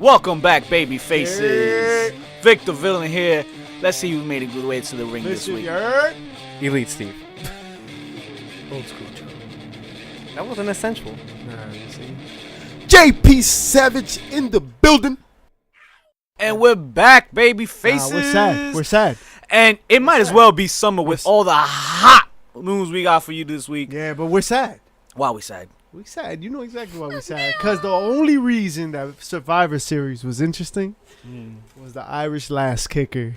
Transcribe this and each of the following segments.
Welcome back, baby faces. Victor Villain here. Let's see who made a good way to the ring this week. Elite Steve. Old school Joe. That wasn't essential. Nah, you see? JP Savage in the building. And we're back, baby faces. We're sad. And it might as well be summer with all the hot news we got for you this week. Yeah, but we're sad. Why we sad? We sad. You know exactly why we sad. Because the only reason that Survivor Series was interesting was the Irish last kicker,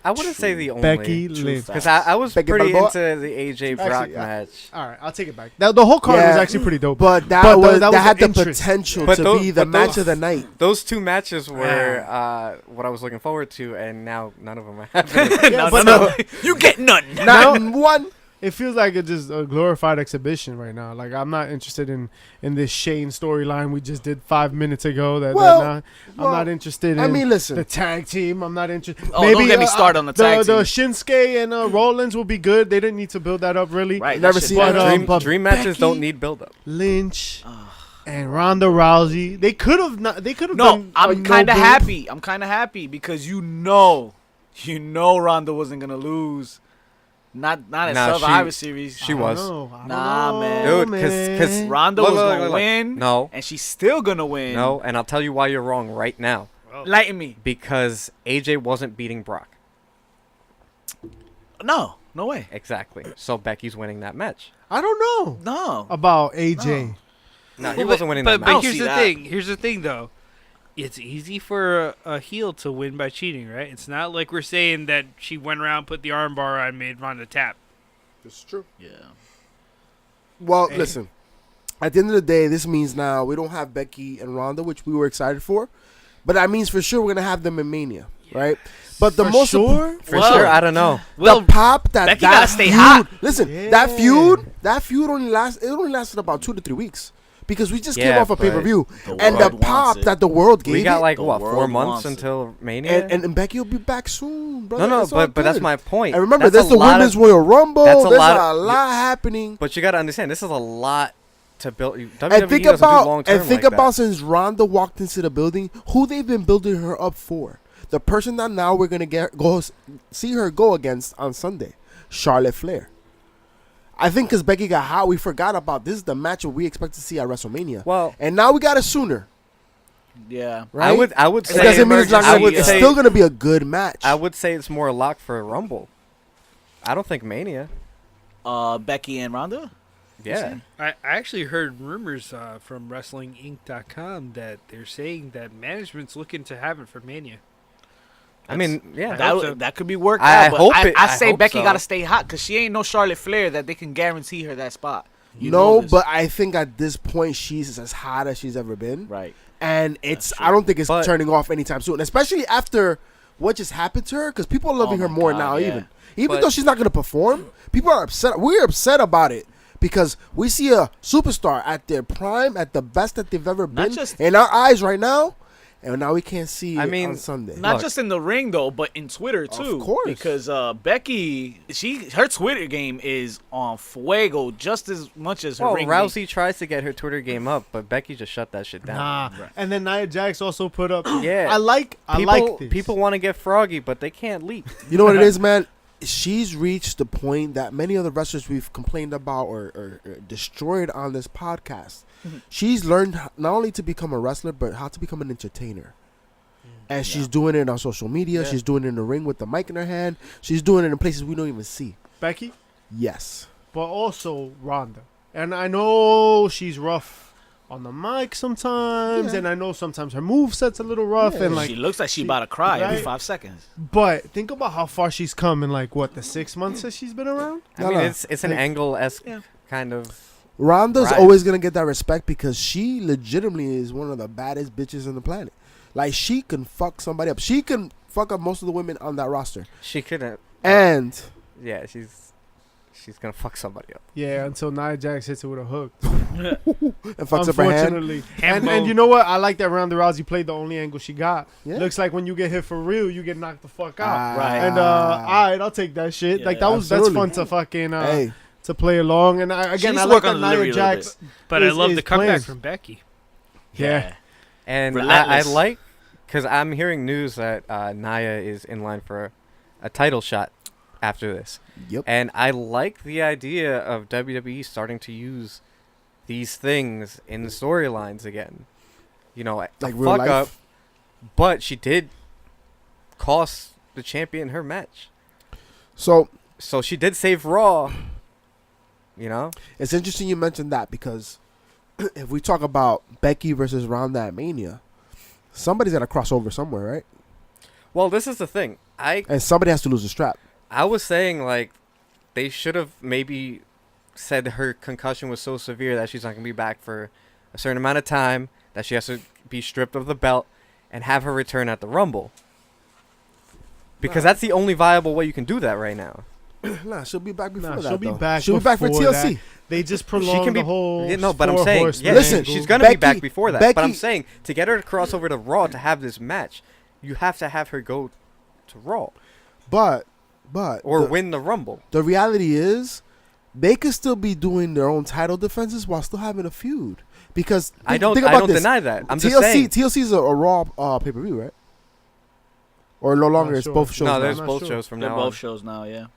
I wouldn't say the only. Becky Lynch. Because I was Becky pretty Balboa. into the AJ Brock Actually, match. All right, I'll take it back. The whole card was actually pretty dope. But that had the potential to be the match of the night. Those two matches were what I was looking forward to, and now none of them are happening. You get nothing. Not one. It feels like it's just a glorified exhibition right now. Like, I'm not interested in this Shane storyline we just did 5 minutes ago. I'm not interested in the tag team. I'm not interested. Oh, don't get me started on the tag team. The Shinsuke and Rollins will be good. They didn't need to build that up, really. Right. Never seen that. Dream matches Becky don't need build up. Lynch and Ronda Rousey. They could have not. They could have done. I'm kind of happy. I'm kind of happy because you know Ronda wasn't gonna lose. Not at Survivor Series. She was. Nah, man. Dude, because Ronda was gonna win. No. And she's still gonna win. No, and I'll tell you why you're wrong right now. Lighten me. Because AJ wasn't beating Brock. No way. Exactly. So Becky's winning that match. I don't know. No. About AJ. No, he wasn't winning that match. But here's the thing, though. It's easy for a heel to win by cheating, right? It's not like we're saying that she went around, put the armbar on, made Ronda tap. It's true. Yeah. Well, listen. At the end of the day, this means now we don't have Becky and Ronda, which we were excited for. But that means for sure we're going to have them in Mania, right? But the most sure? For sure, I don't know. The pop that Becky that gotta stay feud, hot. Listen, Yeah. that feud only lasted about 2 to 3 weeks. Because we just came Yeah, off a but pay-per-view. the And the world pop wants it. that the world gave We got like, The 4 world months wants it. until Mania? and Becky will be back soon, brother. No, It's all but that's good. my point. And remember, That's there's the Women's Royal Rumble. that's There's a a lot lot happening. But you got to understand, this is a lot to build. WWE And think doesn't do about long-term like that. since Ronda walked into the building, who they've been building her up for. The person that now we're gonna see her go against on Sunday, Charlotte Flair. I think because Becky got hot, we forgot about this is the match we expect to see at WrestleMania. Well, and now we got it sooner. Yeah. Right? I would It say doesn't mean it's not. It's say- still gonna be a good match. I would say it's more a lock for a Rumble. I don't think Mania. Becky and Ronda? Yeah. I actually heard rumors from WrestlingInc.com that they're saying that management's looking to have it for Mania. I mean, yeah. That could be worked I out. But hope it- I I say hope Becky so. got to stay hot because she ain't no Charlotte Flair that they can guarantee her that spot. You no, know this. but I think at this point she's as hot as she's ever been. Right. And I don't think it's But- turning off anytime soon, especially after what just happened to her, because people are loving her my more God, now. yeah. Even But- though she's not going to perform, people are upset. We're upset about it because we see a superstar at their prime, at the best that they've ever been in our eyes right now, and now we can't see it on Sunday. Not just in the ring though, but in Twitter too. Of course, because Becky, her Twitter game is on fuego just as much as her Well, ring. Rousey tries to get her Twitter game up, but Becky just shut that shit down. Nah. And then Nia Jax also put up. Yeah. I like this. People want to get froggy, but they can't leap. You know what it is, man? She's reached the point that many other wrestlers we've complained about or destroyed on this podcast. She's learned not only to become a wrestler, but how to become an entertainer. And she's doing it on social media. Yeah. She's doing it in the ring with the mic in her hand. She's doing it in places we don't even see. Becky, Yes. but also Ronda. And I know she's rough on the mic sometimes, and I know sometimes her moveset's a little rough, and like she looks like she about to cry every right? 5 seconds. But think about how far she's come in like the 6 months that she's been around. I mean, it's an Angle-esque kind of. Ronda's Right. always going to get that respect because she legitimately is one of the baddest bitches on the planet. Like, she can fuck somebody up. She can fuck up most of the women on that roster. She couldn't. And Yeah, she's gonna fuck somebody up. Yeah, until Nia Jax hits it with a hook. and fucks up her hand. Unfortunately. And you know what? I like that Ronda Rousey played the only angle she got. Yeah. Looks like when you get hit for real, you get knocked the fuck out. Right. And all right, I'll take that shit. Yeah, like that's absolutely. fun to fucking Hey. to play along. And I She needs like to work that on the delivery Nia a little Jax. But I love is the comeback planned. from Becky. Yeah. And I Relentless. like Because I'm hearing news that Nia is in line for a title shot after this. Yep. And I like the idea of WWE starting to use these things in the storylines again. You know, like real fuck life? up. But she did cost the champion her match. So she did save Raw. You know? it's interesting you mentioned that because if we talk about Becky versus Ronda at Mania, somebody's got to cross over somewhere, right? Well, this is the thing. And somebody has to lose the strap. I was saying, like, they should have maybe said her concussion was so severe that she's not going to be back for a certain amount of time, that she has to be stripped of the belt, and have her return at the Rumble. Because that's the only viable way you can do that right now. Nah, she'll be back before that. She'll be back. She'll be back for before TLC. that. They just prolonged the whole. Yeah, no, but I'm 4 saying, horsemen yeah, Listen, angle. she's going to be back Becky- before that. But I'm Becky- saying, to get her to cross over to Raw to have this match, you have to have her go to Raw. But Or win the Rumble. the reality is, they could still be doing their own title defenses while still having a feud. Because I don't this. deny that. I'm TLC, just saying. TLC is a Raw pay-per-view, right? Or no longer, Not it's sure. both shows. No, now. there's I'm not both sure. shows from They're now both on. shows now, yeah.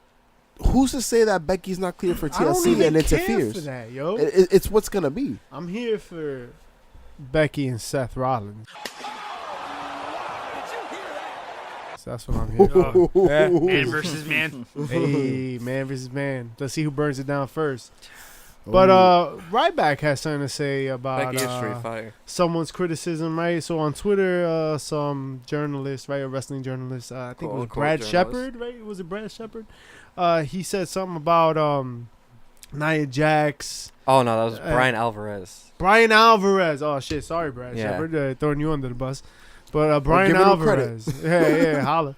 Who's to say that Becky's not clear for I don't TLC even and care interferes? for that, yo. It's what's gonna be. I'm here for Becky and Seth Rollins. So that's what I'm here for. Man versus man. Hey, man versus man. Let's see who burns it down first. But Ryback has something to say about Becky is straight fire. someone's criticism, right? So on Twitter, some journalist, right, a wrestling journalist, I think it was Quote-unquote Brad journalist. Shepard, right? Was it Brad Shepard? He said something about Nia Jax. Oh, no, that was Brian Alvarez. Brian Alvarez. Oh, shit. Sorry, Brad Yeah. Shepard. Throwing you under the bus. But Brian giving him Alvarez. yeah, holla.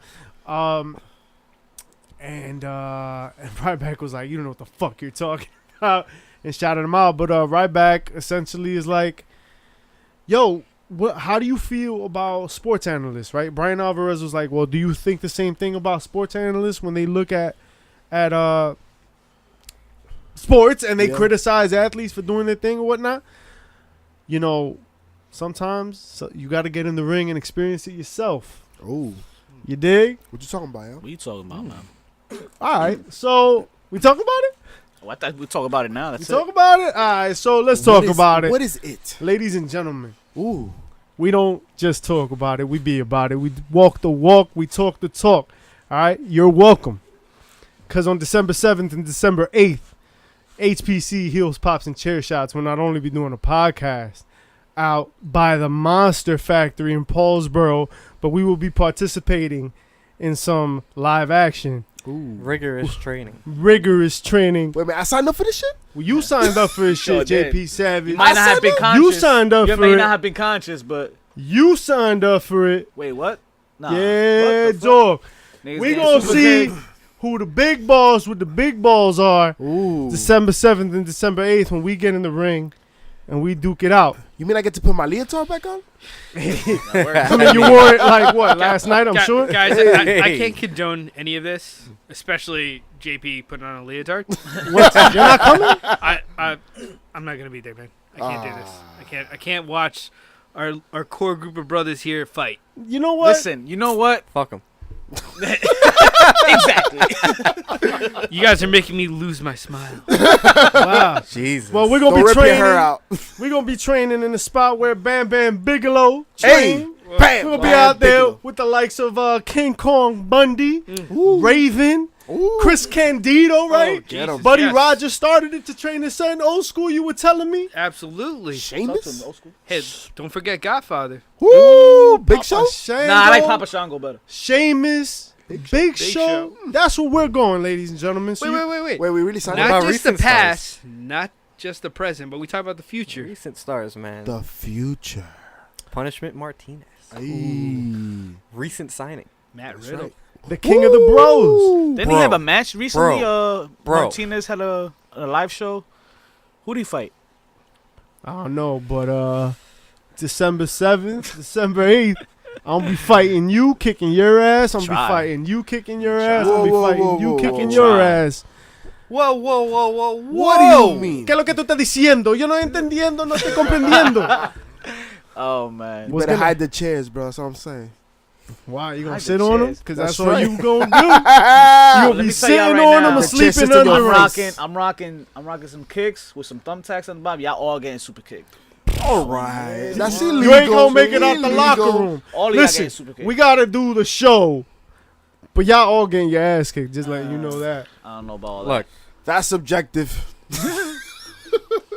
And Ryback was like, you don't know what the fuck you're talking about. And shouted him out. But Ryback essentially is like, yo, how do you feel about sports analysts, right? Brian Alvarez was like, well, do you think the same thing about sports analysts when they look at sports and they criticize athletes for doing their thing or whatnot? You know, sometimes you got to get in the ring and experience it yourself. Oh, You dig? what you talking about, yo? What are you talking about, man? All right. So we talk about it? Oh, I thought we talk about it now. That's We talk about it? All right. So let's talk about it. What is it? Ladies and gentlemen, Ooh, we don't just talk about it. We be about it. We walk the walk. We talk the talk. All right. You're welcome. Because on December 7th and December 8th, HPC Heels, Pops, and Chair Shots will not only be doing a podcast out by the Monster Factory in Paulsboro, but we will be participating in some live action, Rigorous training. rigorous training. wait a minute, I signed up for this shit? Well, you signed up for this Sure shit, did. JP Savage. You might not have been conscious. You signed up You for may it. not have been conscious, but You signed up for it. wait, what? Nah. Yeah, What the fuck? dog. Niggas We getting gonna super see kicked. who the big balls with the big balls are Ooh. December 7th and December 8th when we get in the ring and we duke it out. You mean I get to put my leotard back on? I mean, you wore it like what, last night, I'm sure? Guys, I can't condone any of this, especially JP putting on a leotard. What? You're not coming? I'm not gonna be there, man. I can't do this. I can't watch our core group of brothers here fight. You know what? Listen, you know what? Fuck him. Exactly. You guys are making me lose my smile. Wow. Jesus. Well, we're gonna Don't be rip your training. hair out. We're gonna be training in the spot where Bam Bam Bigelow Hey, trained. bam. We're gonna be Bam, out there Bigelow. with the likes of King Kong Bundy, Ooh. Raven, Ooh. Chris Candido, right? Get him. Buddy Yes. Rogers started it to train his son. Old school, you were telling me? Absolutely. Sheamus? Hey, don't forget Godfather. Ooh, Big Show? Shango, Nah, I like Papa Shango better. Sheamus, Big Show. Show. That's where we're going, ladies and gentlemen. So Wait. Wait, we really signed What up? Not about just the recent stars? past, not just the present, but we talk about the future. Recent stars, man. The future. Punishment Martinez. Ayy. Recent signing. Matt That's Riddle. right. the king of the bros. Didn't Bro. he have a match recently? Bro. Martinez had a live show. Who'd he fight? I don't know, but December 7th, December 8th, I'm gonna be fighting you, kicking your ass. I'm gonna be Try. fighting you, kicking your ass. Whoa, I'm gonna be whoa, fighting whoa, you, whoa, kicking whoa. your Try. ass. Whoa, whoa, whoa, whoa, What do you mean? ¿Qué es lo que tú estás diciendo? Yo no entendiendo, no estoy comprendiendo. Oh man. You better hide the chairs, bro. That's all I'm saying. Why you gonna Hide sit the on them? chairs. Because That's that's what right. you gonna do. You gonna Let be me tell sitting y'all right on them now. or The chair sleeping system under is I'm them. I'm rocking some kicks with some thumbtacks on the bottom. Y'all all getting super kicked. All right. That's illegal. You ain't gonna make it out the Illegal. locker room. All of y'all Listen, getting super kicked. we gotta do the show, but y'all all getting your ass kicked. Just letting you know that. I don't know about all Look, That's subjective. that.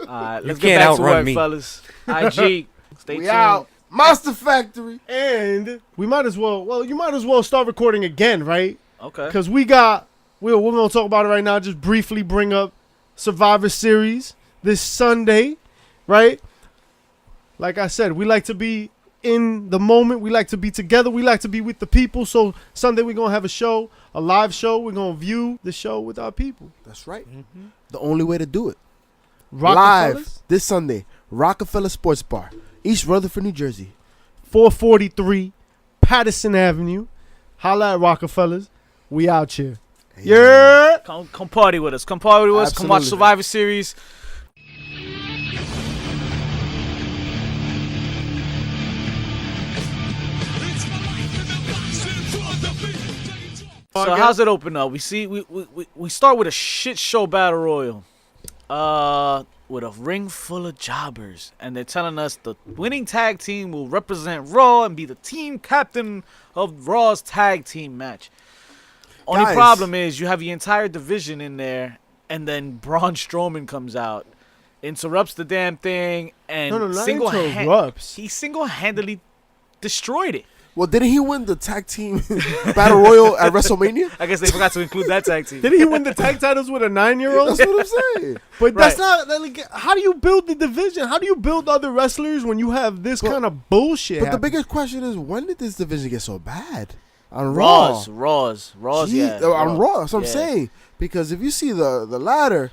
All right, let's can't get back to outrun work, me. fellas. IG, stay We tuned. out. Monster Factory. And we might as well. Well, you might as well start recording again, right? Okay. Because we're gonna talk about it right now. Just briefly bring up Survivor Series this Sunday, right? Like I said, we like to be in the moment. We like to be together. We like to be with the people. So Sunday we're gonna have a show, a live show. We're gonna view the show with our people. That's right. The only way to do it. Rockefellers, Live this Sunday, Rockefeller Sports Bar, East Rutherford, New Jersey. 443 Patterson Avenue. Holla at Rockefellers. We out here. Yeah. Come party with us. Come party with us. Come watch Absolutely. Survivor Series. So how's it open up? We start with a shit show battle royal, with a ring full of jobbers, and they're telling us the winning tag team will represent Raw and be the team captain of Raw's tag team match. Only Guys. problem is you have the entire division in there, and then Braun Strowman comes out, interrupts the damn thing, and No, not single-handedly interrupts. he single-handedly destroyed it. Well, didn't he win the tag team battle royal at WrestleMania? I guess they forgot to include that tag team. Didn't he win the tag titles with a 9-year-old? That's what I'm saying. But that's Right. not like. How do you build the division? How do you build other wrestlers when you have this kind of bullshit? But the happening? biggest question is, when did this division get so bad? On Raw. Raws, Gee, yeah. on Raw. That's what I'm Yeah. saying. Because if you see the ladder,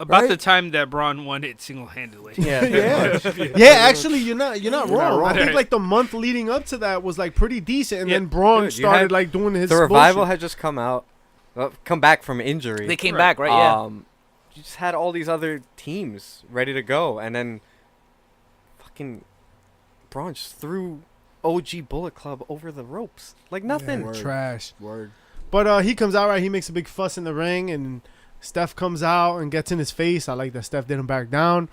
About Right? the time that Braun won it single-handedly. yeah, yeah, actually, you're not wrong. I think Right. like the month leading up to that was like pretty decent, and Yeah. then Braun Dude, you started had like doing his. the revival bullshit. had just come back from injury. They came Right. back, right? Yeah. You just had all these other teams ready to go, and then fucking Braun just threw OG Bullet Club over the ropes like nothing. Yeah, trash. word. But he comes out right. He makes a big fuss in the ring, and Steph comes out and gets in his face. I like that Steph didn't back down.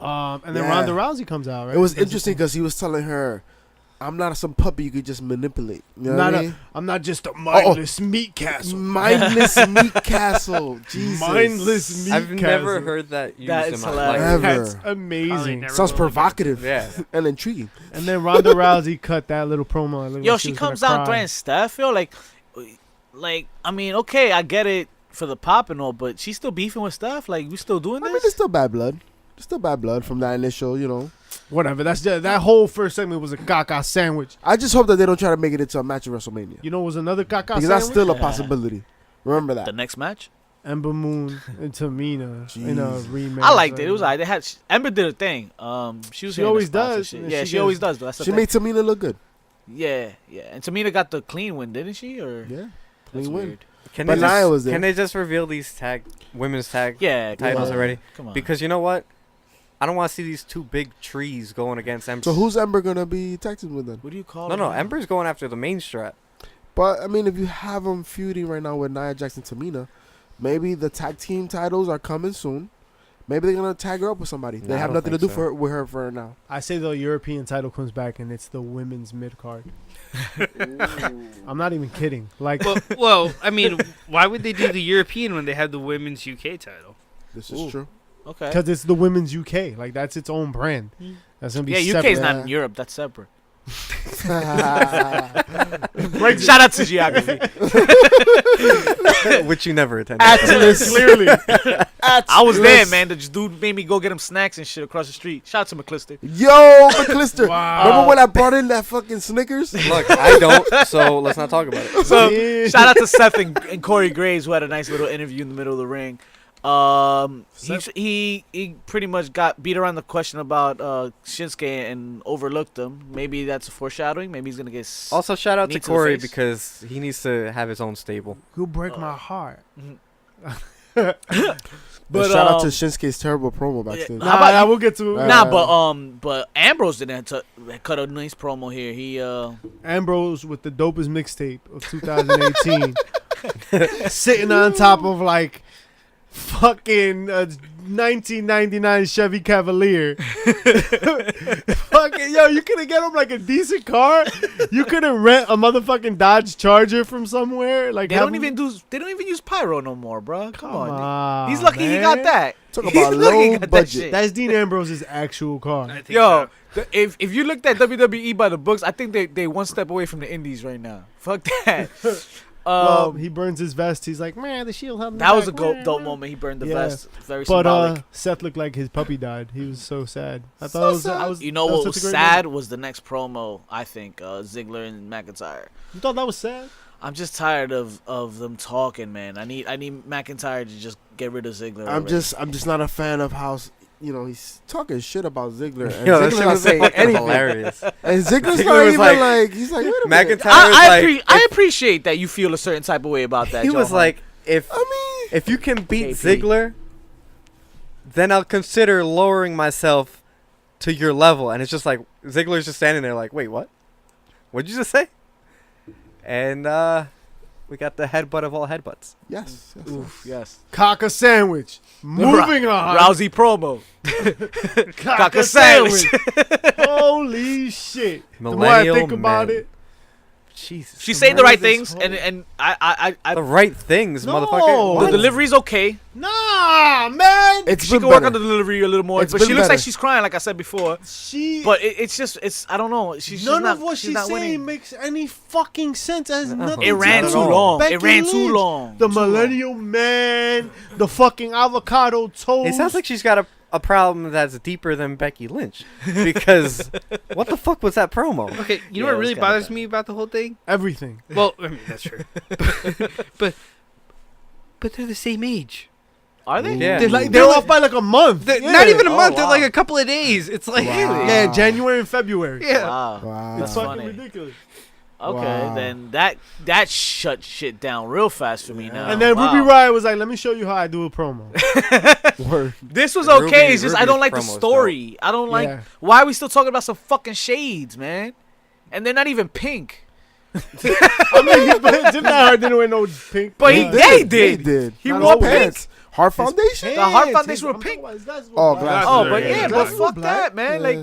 And then Yeah. Ronda Rousey comes out. Right? It was Does interesting because he was telling her, "I'm not some puppy you could just manipulate." You know Not what I a, mean? I'm not just a mindless meat castle. Mindless meat castle. Jesus. Mindless meat I've castle. never heard that used That in is my hilarious. life. Ever. That's amazing. never Sounds will again. provocative Yeah. and intriguing. And then Ronda Rousey cut that little promo. Like, Yo, when she was gonna comes down cry. threatening Steph. Yo, like, I mean, okay, I get it for the pop and all, but she's still beefing with Steph. Like, we still doing I mean, this? there's still bad blood. There's still bad blood from that initial, Whatever. That's just, that whole first segment was a caca sandwich. I just hope that they don't try to make it into a match at WrestleMania. You know, what was another caca Because sandwich. that's still a Yeah. possibility. Remember that. The next match? Ember Moon and Tamina in a Jeez. rematch. I liked it. It was alright. They had Ember did her thing. She was She hitting the always spots and does, shit. and Yeah, she she always does. does. But that's the She thing. made Tamina look good. Yeah. And Tamina got the clean win, didn't she? Or Yeah. that's Clean win. weird. Can But they Nia just, was there. Can they just reveal these women's tag Yeah, come titles on. already? Come on. Because you know what? I don't want to see these two big trees going against Ember. So who's Ember going to be tag team with then? What do you call No, it? no. now? Ember's going after the main strap. But, I mean, if you have them feuding right now with Nia Jax and Tamina, maybe the tag team titles are coming soon. Maybe they're going to tag her up with somebody. No, They I have don't nothing to think do so. with her for now. I say the European title comes back and it's the women's mid card. I'm not even kidding. Like, Well, I mean, why would they do the European when they have the women's UK title? This is Ooh. true. Okay. because it's the women's UK. Like that's its own brand. That's gonna be Yeah, UK separate. is not Yeah. in Europe. That's separate. Right, Shout out to geography. Which you never attended. Atlas. clearly. I was there, man. The dude made me go get him snacks and shit across the street. Shout out to McClister. Yo, McClister. Wow. Remember when I brought in that fucking Snickers? Look, I don't, so let's not talk about it. So Yeah. shout out to Seth and Corey Graves, who had a nice little interview in the middle of the ring. He pretty much got beat around the question about Shinsuke and overlooked him. Maybe that's a foreshadowing. Maybe he's gonna get. Also, shout out Knee to to the Corey face. because he needs to have his own stable. You break my heart. But shout out to Shinsuke's terrible promo backstage. Nah, we'll get to but Ambrose didn't cut a nice promo here. He Ambrose with the dopest mixtape of 2018, sitting on top of like fucking 1999 Chevy Cavalier. Fucking yo, you couldn't get him like a decent car. You couldn't rent a motherfucking Dodge Charger from somewhere. Like they don't even use pyro no more, bro. Come on. He's lucky he got that. Talk about low budget. That's Dean Ambrose's actual car. I think Yo, so. if you looked at WWE by the books, I think they one step away from the Indies right now. Fuck that. Well, he burns his vest. He's like, man, the shield held me That was a back. dope moment. He burned the vest. Very But symbolic. Seth looked like his puppy died. He was so sad. I So thought it was, sad. I was. You know that what was was such a great sad moment. was the next promo. I think Ziggler and McIntyre. You thought that was sad? I'm just tired of them talking, man. I need McIntyre to just get rid of Ziggler. I'm already. just not a fan of how he's talking shit about Ziggler, and Yo, that Ziggler's shit not was saying fucking anything. hilarious. And Ziggler's Ziggler not was even like- like he's like, wait a minute. McIntyre was like, I appreciate that you feel a certain type of way about that. he was Johan. like, if you can beat Ziggler, then I'll consider lowering myself to your level. And it's just like Ziggler's just standing there like, wait, what? What'd you just say? And we got the headbutt of all headbutts. Yes. Oof, yes. Cock a sandwich. Moving on. Rousey promo. Cock a sandwich. Holy shit. The more I Millennial think about men. it. Jesus. She saying the right Tremendous things, hope. and I The right things, No. motherfucker. the What? delivery's okay. Nah, man. It's She been can work better. on the delivery a little more, It's but been she looks better. like she's crying, like I said before. But It's I don't know. She's none not, of what she's not saying winning. makes any fucking sense. It has nothing It to ran do too with long. Becky It ran too Lynch. long. The Too long. millennial man, the fucking avocado toast. It sounds like she's got a problem that's deeper than Becky Lynch. Because what the fuck was that promo? Okay, you know Yeah, what it was really kinda bothers bad. me about the whole thing? everything. Well, I mean that's true, but they're the same age. Are they? Yeah. They're off by like a month. They're Yeah. not even a Oh, month. They're wow. like a couple of days. It's like Wow. Yeah, January and February. yeah. Wow. Wow. It's That's fucking funny. ridiculous. Okay, Wow. then that shut shit down real fast for me now. And then Wow. Ruby Riott was like, "Let me show you how I do a promo." Word. This was Ruby- okay. It's just I Ruby's don't like the promo is story. I don't like. Yeah. Why are we still talking about some fucking shades, man? And they're not even pink. I mean, Jim Neidhart didn't wear no pink. But he pants. did. He did. He Not wore his pants. Heart foundation. The Heart Pants. Foundation were I'm pink. talking about his glasses were Oh, black. glasses. Oh, but Yeah, yeah, but glasses fuck were black. that, man. Like,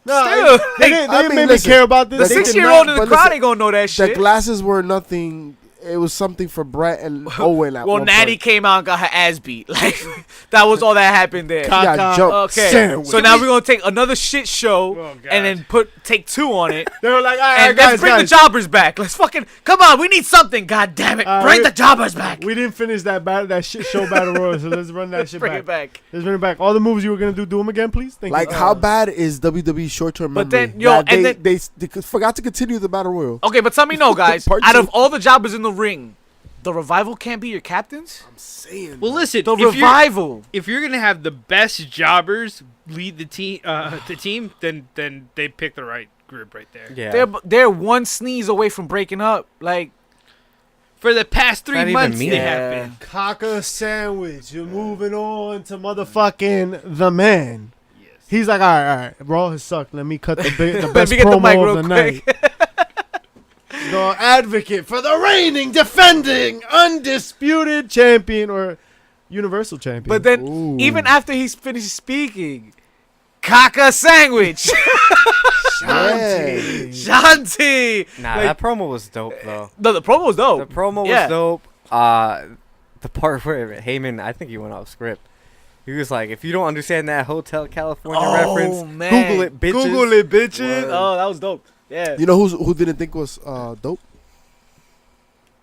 Nah, still, they didn't I make mean, me listen, care about the this. They did 6-year-old not, in the but crowd listen, ain't gonna know that The shit. glasses were nothing. It was something for Brett and Owen. At Well, one Natty point. came out and got her ass beat. Like, that was all that happened there. She got Caca jumped. Okay, sandwich. so now we're gonna take another shit show Oh, God. and then take 2 on it, They were like, "All right, and guys, let's bring the jobbers back. Let's fucking come on. We need something. God damn it, bring the jobbers back. We didn't finish that shit show battle royal, so let's run that shit Bring back. it back. Let's bring it back. All the moves you were gonna do them again, please. Thank Like, you. how bad is WWE short-term memory? But then, yo, that and they, then- they forgot to continue the battle royal. Okay, but tell me no, guys. Part Out two. of all the jobbers in the ring, the Revival can't be your captains. I'm saying. Well, listen. The if you're- Revival. If you're gonna have the best jobbers lead the team, then they pick the right group right there. Yeah. They're one sneeze away from breaking up. Like, For the past 3 Not even months, me. they Yeah. have been. Caca sandwich. You're moving on to motherfucking the man. Yes. He's like, all right, Raw has sucked. Let me cut the let best me get the mic promo real of the quick. night. The advocate for the reigning, defending, undisputed champion or universal champion. But then, Ooh. even after he's finished speaking, Caca sandwich. Yeah. Shanti. Nah, Like- that promo was dope though. No, the promo was The dope. promo Yeah. was dope. The part where Heyman, I think he went off script. He was like, "If you don't understand that Hotel California reference, man. Google it, bitches." Google it, bitches. Word. Oh, that was dope. Yeah. You know who didn't think was dope?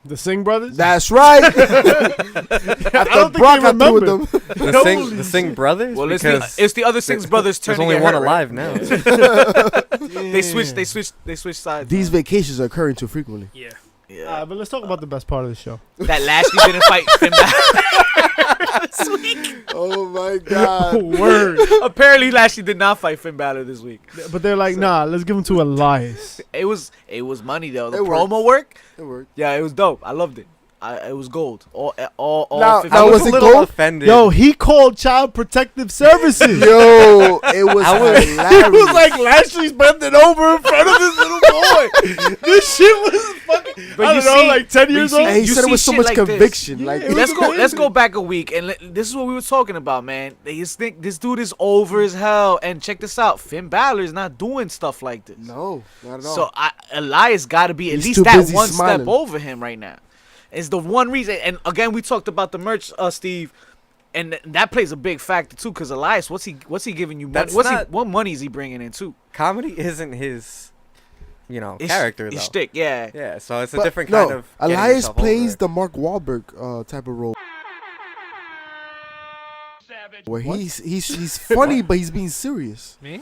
the Singh brothers. That's right. After don't think Brock they got through with remember. them. The Singh brothers. Well, because it's the other Singh brothers turn there's to only get one hurt, alive right? now. They switched sides. These now. vacations are occurring too frequently. Yeah. Yeah. But let's talk about the best part of the show. That Lashley didn't fight Finn Balor this week. Oh my God. Word. Apparently, Lashley did not fight Finn Balor this week. But they're like, nah, let's give him to Elias. It was money though. The It worked. promo work, It worked. yeah, it was dope. I loved it. it was gold. All Now, 50. I was was a it little gold? offended. Yo, he called Child Protective Services. Yo, it was It hilarious. was like Lashley's bending over in front of this little boy. This shit was fucking. But I you don't know, see- like 10 but you years see- old. And he You said it see with so shit much like this. conviction. Yeah, Like, it was Let's amazing. go back a week and this is what we were talking about, man. They just think this dude is over as hell. And check this out, Finn Balor is not doing stuff like this. no, not at all. So Elias got to be at He's least too that busy one smiling. step over him right now. It's the one reason. And again, we talked about the merch, Steve, and that plays a big factor too. Because Elias, what's he giving you? That's Money? not- What money is he bringing in too? Comedy isn't his, It's- character his though. shtick, yeah. Yeah, so it's a But different no, kind of. getting Elias yourself plays over. the Mark Wahlberg type of role, where he's funny, but he's being serious. Me?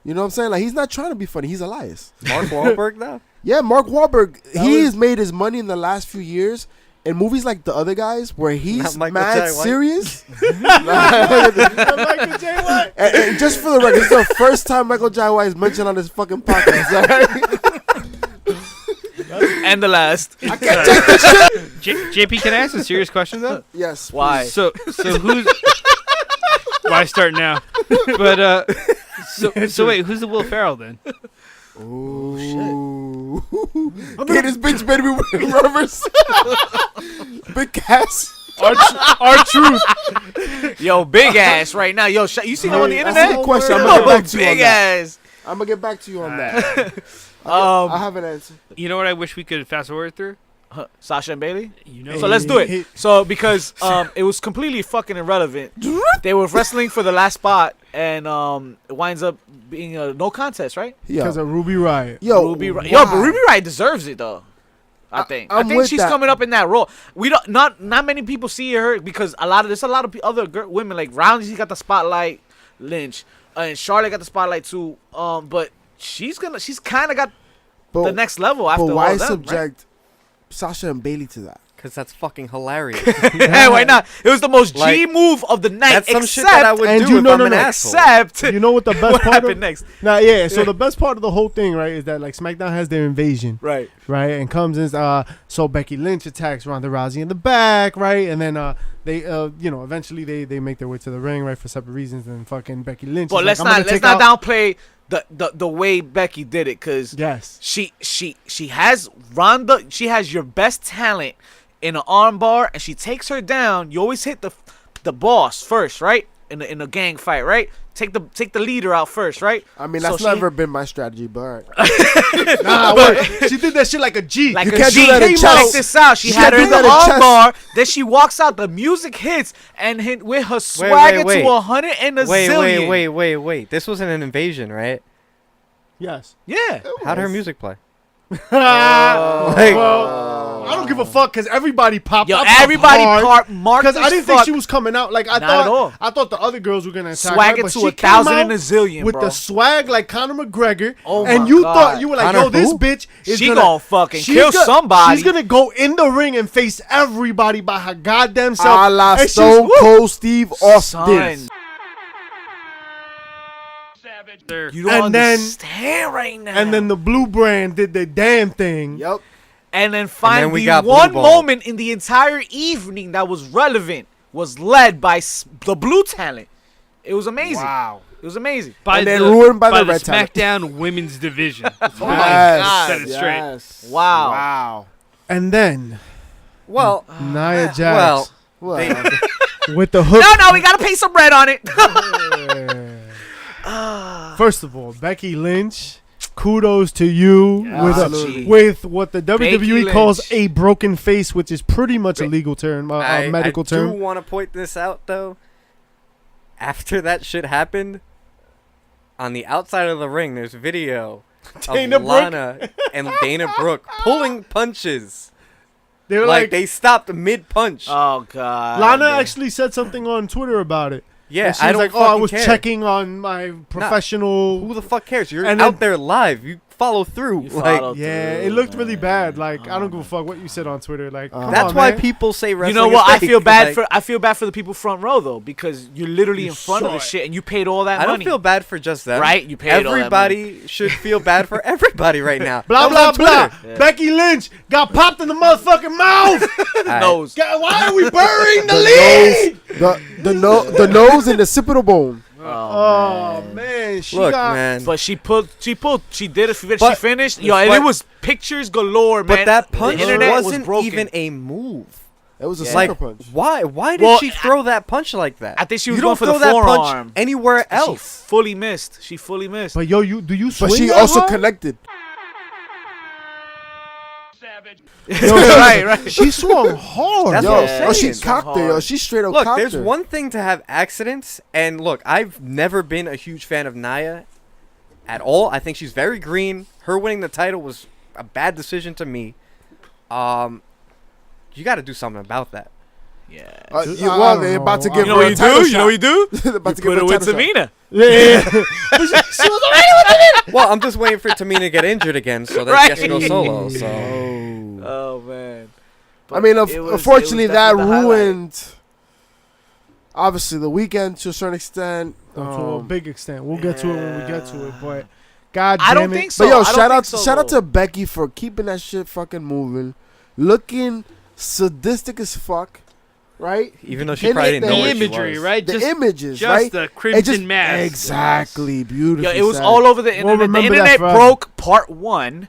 You know what I'm saying? Like, he's not trying to be funny. He's Elias. Mark Wahlberg though. Yeah, Mark Wahlberg. He was- has made his money in the last few years in movies like The Other Guys, where he's Not Michael mad Jai White. serious. Michael J. White. And just for the record, this is the first time Michael Jai White is mentioned on this fucking podcast. Alright? And the last. JP, can I ask a serious question though? Yes. Why? So who's? Why start now? But so wait, who's the Will Ferrell then? Oh shit! Get this bitch better be in reverse. Big ass. Our truth. Yo, big ass right now. Yo, you see him on the That's a internet? good question. I'm Yo, gonna get back to you on big that. ass. I'm gonna get back to you on that. Um, I have an answer. You know what I wish we could fast forward through? Sasha and Bailey. You know. So let's do it. So because it was completely fucking irrelevant. They were wrestling for the last spot, and it winds up being a no contest, right? Because of Ruby Riot. Yo, Ruby, why? yo, but Ruby Riott deserves it though. I think. I'm I think with she's that. coming up in that role. We don't not many people see her because there's a lot of other women like Rousey got the spotlight, Lynch, and Charlotte got the spotlight too. But she's kind of got the next level after But all why of them, subject Sasha and Bailey to that? Because that's fucking hilarious. Right? Why not? It was the most G Like, move of the night. That's some except, shit that I would and do you if know- I'm no, an no, asshole. except You know what the best what part happened of next? Nah, yeah. So the best part of the whole thing, right, is that like SmackDown has their invasion, Right. right, and comes in. So Becky Lynch attacks Ronda Rousey in the back, right, and then they, eventually they make their way to the ring, right, for separate reasons. And fucking Becky Lynch. But is let's like, I'm not gonna take out- downplay the way Becky did it, because Yes. she has Ronda. She has your best talent in an armbar, and she takes her down. You always hit the boss first, right? In a gang fight, right? Take the leader out first, right? I mean, So that's she- never been my strategy, but all right. Nah, wait. She did that shit like a G. Like You a can't do G. that in Check chess. this out. She You had can't her in do the that in chess. armbar. Then she walks out. The music hits, and with her swagger wait. to 100 and a zillion. Wait. This wasn't an invasion, right? Yes. Yeah. How'd her music play? Well, I don't give a fuck because everybody popped. Yo, I popped everybody hard. marked Because I didn't think fuck. she was coming out. Like I Not at all. thought the other girls were gonna attack Swag her, it but to she 1,000 came and a out zillion, with bro. the swag like Conor McGregor. Oh and my you God. thought you were like, Conor yo, this who? bitch is She gonna fucking kill somebody. She's gonna go in the ring and face everybody by her goddamn self. A la And she's- Stone woo! Cold Steve Austin. Son, There. you don't And then- understand right now. And then the Blue Brand did the damn thing. Yep. And then we finally, got Blue one Ball. moment in the entire evening that was relevant was led by the blue talent. It was amazing. Wow. It was amazing. By And then the, ruined by the red talent. SmackDown women's division. Oh my Yes. God. Set it straight. Yes. Wow. Wow. And then Well, Nia Jax well, Well, with the hook. No, we gotta pay some bread on it. First of all, Becky Lynch, kudos to you Absolutely. with what the WWE Lynch. calls a broken face, which is pretty much a legal term, a medical I term. do want to point this out though. After that shit happened, on the outside of the ring, there's video Dana of Brooke? Lana and Dana Brooke pulling punches. They were Like they stopped mid punch. Oh God. Lana actually said something on Twitter about it. yeah, And she I was don't like, "Oh, I fucking was care. checking on my professional." Who the fuck cares? You're And out then- there live. You follow through. You Like, followed Yeah, through, it looked really man. bad. Like, I don't give a fuck what you said on Twitter. Like, come that's on, why man. people say wrestling. You know what? is I fake. feel bad Like, for the people front row though, because you're literally in front of the shit and you paid all that I don't money. feel bad for just them. Right? You paid all that Everybody should feel bad for everybody right now. Blah, That was blah, on blah. Twitter. Yeah. Becky Lynch got popped in the motherfucking mouth. Alright. Nose. God, why are we burying the lead? The nose and the sipper Oh, man. She Look, got. man. But she did it. She But- finished. Yo, and but- it was pictures galore, man. But that The punch internet was wasn't broken. even a move. It was a Yeah. sucker Like, punch. why? Why did Well, she throw that punch like that? I think she was you going don't for throw the that forearm. punch anywhere She else. fully missed. She fully missed. But, yo, do you swing But she that also hard? connected. right. She swung hard. That's Yo, what I'm Yeah. oh, she saying. cocked her. Yo, she straight up Look, cocked there's her. one thing to have accidents, and look, I've never been a huge fan of Nia at all. I think she's very green. Her winning the title was a bad decision to me. You got to do something about that. Yeah. I Well, don't they're about to know. give You know her what a you title do? shot. You know what you do? They're about to give Put her her a with title shot. Tamina. Yeah. Well, I'm just waiting for Tamina to get injured again, so that she has to go solo. So Oh man. I mean, But it was unfortunately, that definitely the highlight. ruined, obviously, the weekend to a certain extent. To a big extent. We'll get to it when we get to it. But, God damn I don't it. think so. But yo, I don't shout out, think so, shout out though. to Becky for keeping that shit fucking moving, looking sadistic as fuck, right? even though she And probably it- didn't know the where she imagery, was. right? The Just, images, just right? the It crimson just- mask. Exactly, beautiful. Yo, it was all over the internet. The remember that internet forever. broke part 1,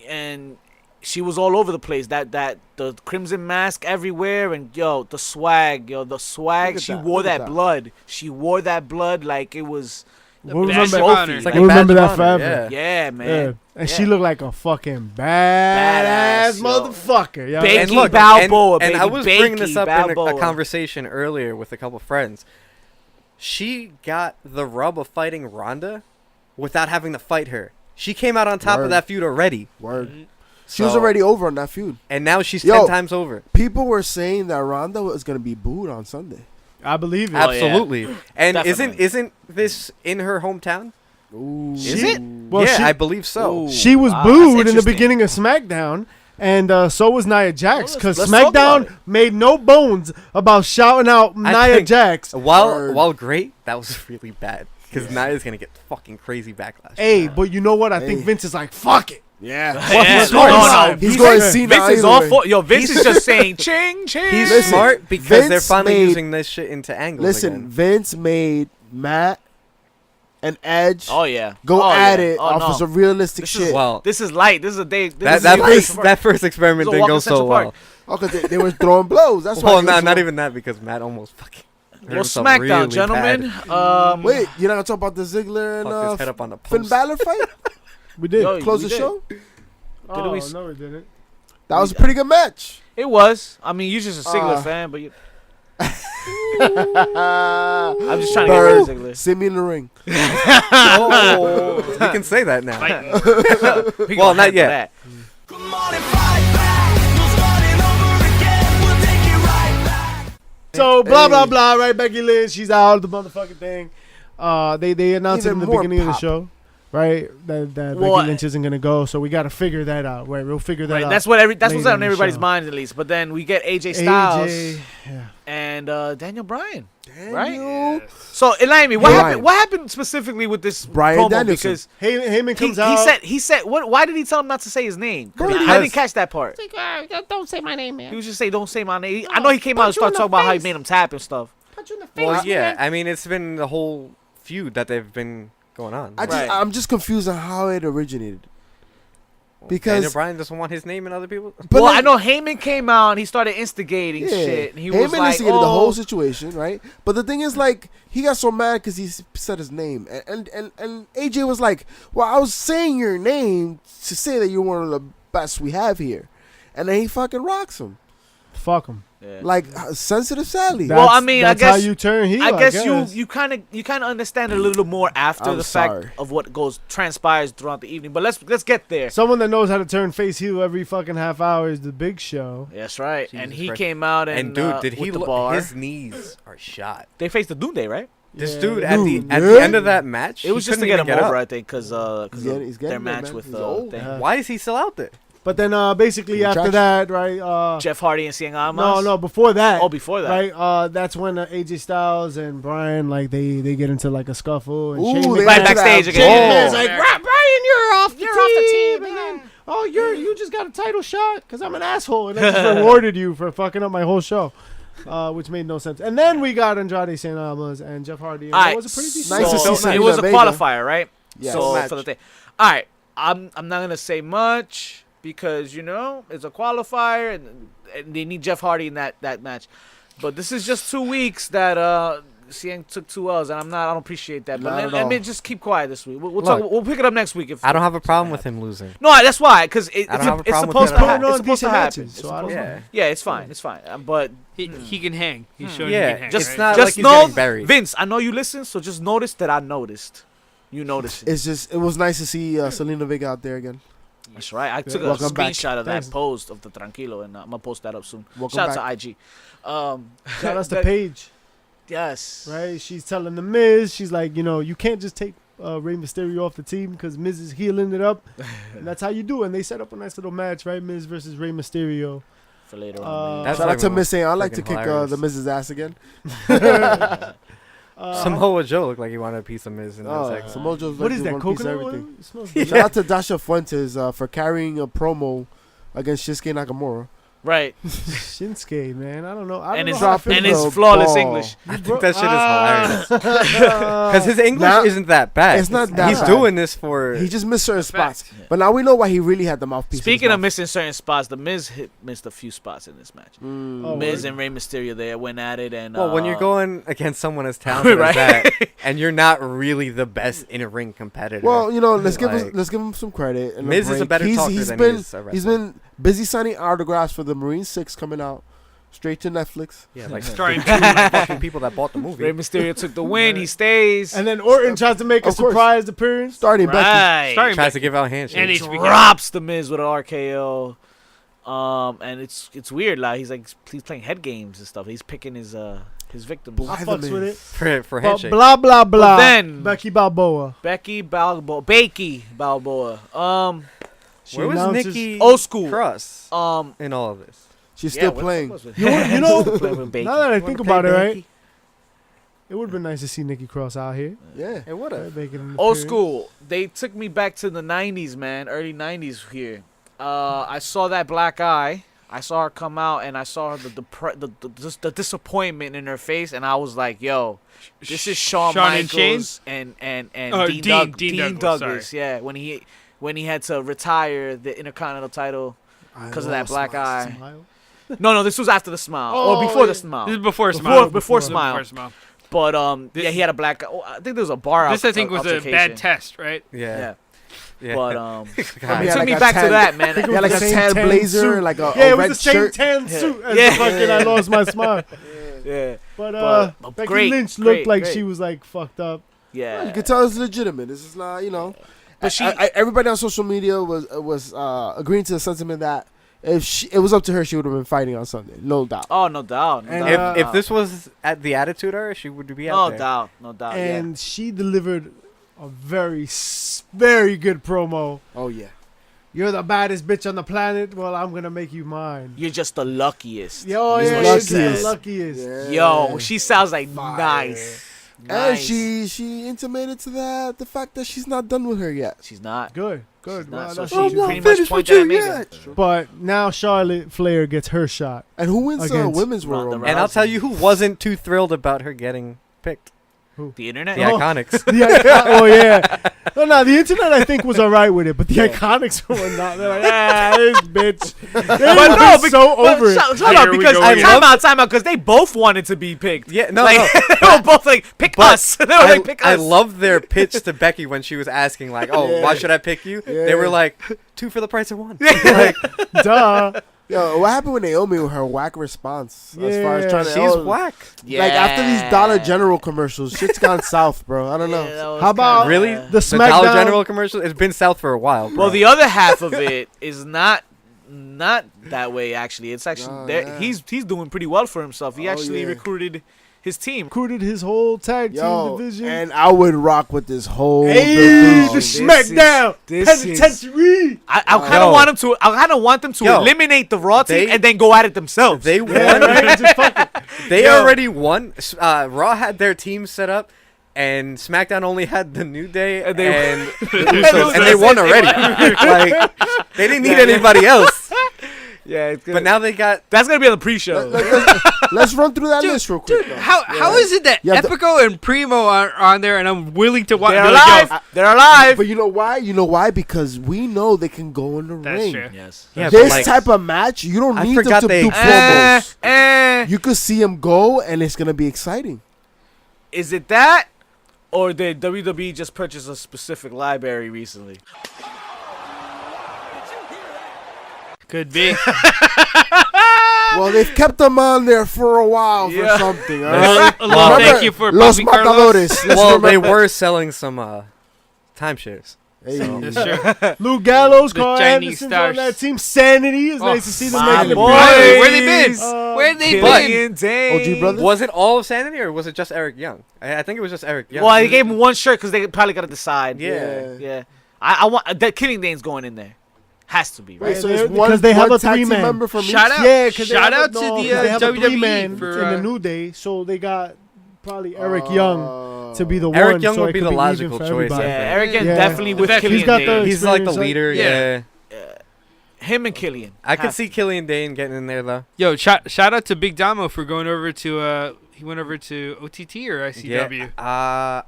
and she was all over the place. That the crimson mask everywhere, and yo, the swag. Look at She that, wore look at that that. blood. She wore that blood like it was. We'll badge remember, of honor. It's like we'll a badge remember of that honor, forever. Yeah, Yeah. man. And Yeah. she looked like a fucking badass Badass, yo. motherfucker. Yo. Big- And Becky look, Balboa, and I baby, was bringing this Becky up in a Balboa. conversation earlier with a couple friends. She got the rub of fighting Ronda without having to fight her. She came out on top Word. of that feud already. Word. Mhm. She was So- already over on that feud. And now she's Yo. 10 times over. People were saying that Ronda was gonna be booed on Sunday. I believe it. Oh, yeah. Absolutely. And Definitely. isn't this in her hometown? Ooh. Is it? Well, yeah, she- I believe so. Ooh. She was Wow, that's booed in the interesting. beginning of SmackDown, and so was Nia Jax, Well, because let's talk about SmackDown it. made no bones about shouting out I Nia think- Jax. Word. While great, that was really bad. Because Nia's going to get fucking crazy backlash. Hey, but you know what? I think Hey. Vince is like, fuck it. Yeah. Yeah, No, no, He's he's going like- to see Vince is all for. Yo, Vince is just saying ching ching. He's Listen, smart because they're Vince finally made- using this shit into angles Listen, again. Vince made Matt and Edge Oh yeah. go Oh, at yeah. it Oh, off no. of some realistic This shit. is Well, This is light. This is a day. This that, is that, a first, that first experiment This is a didn't walk go in so Central well. Park. Oh, because they were throwing blows. That's Well, why. not even that because Matt almost fucking hurt Well, himself SmackDown, really gentlemen. bad. Wait, you're not gonna talk about the Ziggler and Fucked his head up on the Finn post. Balor fight? We did. Yo, Close we the did. show. Oh, we- no, we didn't. That was a pretty good match. It was. I mean, you're just a Ziggler Uh, fan, but you, I'm I'm just trying to get rid of Ziggler. See me in the ring. Oh, you can say that now. Fighting. We Well, gonna not handle yet. that. So, blah, blah, Hey. blah, right? Becky Lynch, she's out of the motherfucking thing. They announced it Even in the more beginning of the pop. show, right? That Well, Becky Lynch isn't going to go, so we got to figure that out, right? We'll figure that Right, out. that's what's later on in the everybody's show. mind at least. But then we get AJ Styles AJ, yeah. and Daniel Bryan. Daniel. So, Elaine, what Bryan. happened? What happened specifically with this Bryan promo? Danielson. Because Heyman comes out. he said what? Why did he tell him not to say his name? 'Cause I Because- didn't catch that part. Don't say my name, He man. was just say, "Don't say my name." I know he came out and punch you in started the talking about how he face. made him tap and stuff. Punch you in the face, Well, yeah. man. I mean, it's been the whole feud that they've been going on. Right. I'm just confused on how it originated. Daniel Because Bryan doesn't want his name in other people. but Well, like- I know Heyman came out and he stared instigating shit. And he Heyman was like, instigated "Oh, the whole situation, right? But the thing is, like, he got so mad because he said his name, and AJ was like, "Well, I was saying your name to say that you're one of the best we have here," and then he fucking rocks him Fuck him. Yeah. like sensitive Sally. Well, I mean, I that's how guess- you turn heel. I guess you kind of understand a little more after I'm the sorry. fact of what transpires throughout the evening. But let's get there. Someone that knows how to turn face heel every fucking half hour is the Big Show. That's right. Jesus and he Christ. came out And dude, did with he the look? bar. His knees are shot. They faced the Doomsday, right? This Yeah. dude at the end of that match, It was he just to couldn't get even him over, up. I think, because He's getting their there, match man. with He's old. thing. Yeah. Why is he still out there? But then basically after that, right? Jeff Hardy and Cien Almas. No, before that. Oh, before that. Right, that's when AJ Styles and Bryan like they get into like a scuffle and Ooh, Shane they McMahon- Right got to backstage that- again. Shane McMahon's Yeah. like, Bryan, you're off the team. team, And then, oh, you just got a title shot because I'm an asshole and I just rewarded you for fucking up my whole show, which made no sense. And then we got Andrade Cien Almas and Jeff Hardy. And that was a pretty decent. Nice to see So Selena it was a Vega. qualifier, right? Yes. So Match. for the thing. All right, I'm not gonna say much because it's a qualifier and they need Jeff Hardy in that match. But this is just 2 weeks that Cien took 2 L's, and I don't appreciate that. But Not at let me all. just keep quiet this week. We'll Look, talk. We'll pick it up next week. If I don't have a if problem something with happens. him losing. No, that's why, because I don't have a it's problem with supposed to him. happen. Putting on It's supposed to decent happen. matches, It's so I don't supposed to- Yeah. Yeah, it's fine. It's fine. But He can hang. He's showing he Yeah, can hang. just right? not just like he's know, getting buried. Vince. I know you listen, so just notice that I noticed. You noticed it. It was nice to see Selena Vega out there again. That's right. I took a Welcome back. screenshot of that Thanks. post of the Tranquilo, and I'm gonna post that up soon. Welcome Shout out back. to IG. Shout out to that- Paige, Yes. right? She's telling the Miz, she's like, you can't just take Rey Mysterio off the team because Miz is healing it up, and that's how you do it. And they set up a nice little match, right? Miz versus Rey Mysterio. For later Uh, on. That's Shout out to like Miss saying I'd like to freaking kick hilarious. the Mrs. ass again. Samoa Joe looked like he wanted a piece of Miz in that Oh, segment. Samoa Joe's What like is the that, one piece of coconut oil? everything. It smells Shout good. out to Dasha Fuentes for carrying a promo against Shinsuke Nakamura. Right. Shinsuke, man. I don't know. And his his dropping and the his flawless ball. English. I think that shit is hilarious. Because his English Now- isn't that bad. It's not that He's bad. doing this for... He just missed certain Facts. spots. But now we know why he really had the mouthpiece. Speaking in of his missing certain spots, the Miz missed a few spots in this match. mouth. Oh, Miz word. and Rey Mysterio there went at it, and Well, when you're going against someone as talented Right. as that, and you're not really the best in-ring competitor. Well, let's give Like- him some credit. And Miz is a break. better talker he's than been, he is a wrestler. He's been busy signing autographs for the Marine 6 coming out straight to Netflix. yeah, like Starring two fucking people that bought the movie. Rey Mysterio took the win. He stays. And then Orton tries to make a Of course. surprise appearance. Starting Becky. Right. Starring Tries to give out handshakes. And HBK. Drops the Miz with an RKO. And it's weird. Like he's playing head games and stuff. He's picking his victims. I Why the fucks with Miz? it. for But handshake. blah, blah, blah. then- Becky Balboa. Becky Balboa. She Where was announces- Nikki Old school. Cross Um, in all of this? She's yeah, still what the playing. fuck was it? You know, Playing with Becky. now that I You think wanna about it, play right? Becky? It would have been nice to see Nikki Cross out here. Yeah. It would have. Right, making an Old appearance. school. They took me back to the 90s, man. Early 90s here. I saw that black eye. I saw her come out, and I saw the disappointment in her face, and I was like, "Yo, this is Shawn and Shane? Michaels and Oh, Dean Dean Douglas, Douglas." sorry. Yeah, when he had to retire the Intercontinental title because of that black eye. Smile. No, this was after the smile Oh, or before yeah. the smile. This is before Smile. Before This is Smile. Before Smile. But This- yeah, he had a black. Oh, I think there was a bar. This, I think, was a altercation. bad test, right? Yeah, Yeah. but God. it Yeah, took like me a back tan- to that, man. I think it Yeah, was like the a same tan tan blazer, suit. like a Yeah, it was red the same shirt. tan suit as Yeah. the fucking I lost my smile. Yeah, But But Becky great, Lynch great, looked like great. she was like fucked up. yeah. You can tell it's legitimate. This is not, But she- everybody on social media was agreeing to the sentiment that if it was up to her, she would have been fighting on Sunday, no doubt. Oh, no doubt. No And, doubt. If this was at the Attitude Era, she would be out no there. doubt, no doubt. And she delivered a very good promo. Oh yeah, You're the baddest bitch on the planet. Well, I'm gonna make you mine. You're just the luckiest. Yo, You're yeah, she's the luckiest. luckiest. Yeah. Yo, she sounds like Fire. nice. And Nice. she intimated to that the fact that she's not done with her yet. She's not. Good. She's not, Wow, so that's she what you- pretty much pointed at Megan. But now Charlotte Flair gets her shot. And who wins Against women's Royal Ronda Rumble? And I'll tell you who wasn't too thrilled about her getting picked. The internet. The Oh. Iconics. Oh yeah. No, the internet I think was alright with it, but the Iconics were not. They're like, this bitch. They were no, so over it. Shut Here up, we because go again. time out, because they both wanted to be picked. Yeah, no, like, no. they were both like, pick But us. They were like, pick I us. love their pitch to Becky when she was asking, like, "Oh, Yeah. why should I pick you?" They Yeah. were like, 2 for the price of 1. Like, Duh. Yo, what happened with Naomi with her whack response? As far as trying to, she's whack. Like after these Dollar General commercials, shit's gone south, bro. I don't know. How about Really? the The Dollar SmackDown? General commercial? It's been south for a while, bro. Well, the other half of it is not that way. Actually, it's actually Oh, there yeah. he's doing pretty well for himself. He Oh, actually yeah. recruited his team. Recruited his whole tag team division. And I would rock with this whole Hey, division. the Smackdown penitentiary. I kind of want them to. I kind of want them to eliminate the Raw team and then go at it themselves. They won. Right? Just fuck it. They already won. Raw had their team set up, and SmackDown only had the New Day and the Usos, and they won already. Like they didn't need anybody else. Yeah, it's good. But now they got. That's gonna be on the pre-show. Let's run through that list real quick. Dude, how is it that Epico and Primo are on there, and I'm willing to watch? They're alive. They're alive. But you know why? You know why? Because we know they can go in the That's ring. true. Yes. Yeah, This type of match, you don't need them to do promos. You could see them go, and it's gonna be exciting. Is it that, or did WWE just purchase a specific library recently? Could be. Well, they've kept them on there for a while for something. All right? Well, thank you for Los popping Carlos. Matadores. Well, they were selling some timeshares. Hey. That's true. Lou Gallows, The Carl Chinese Anderson's stars. on that team. Sanity. It's nice to see them my making it boy. big. Where they been? Where they been? Killian Dane. OG brothers? Was it all of Sanity, or was it just Eric Young? I think it was just Eric Young. Well, they gave him one shirt because they probably got to decide. Yeah. I want that. Killian Dane's going in there. Has to be, right? Wait, so They're- it's one because they have one a tag team three-man. member from Shout each. out. Yeah, because Shout out to the they have a WWE three-man for in the New Day, so they got probably Eric Young to be the one. Eric Young so would it be could the even logical for choice. everybody. Yeah, Eric Young Yeah. definitely The with veteran. Killian He's got the- Dane. He's like the experience, leader. Yeah. Yeah. Him and Killian. I could see Killian Dane getting in there though. Yo, shout out to Big Damo for going over to he went over to OTT or ICW. Yeah.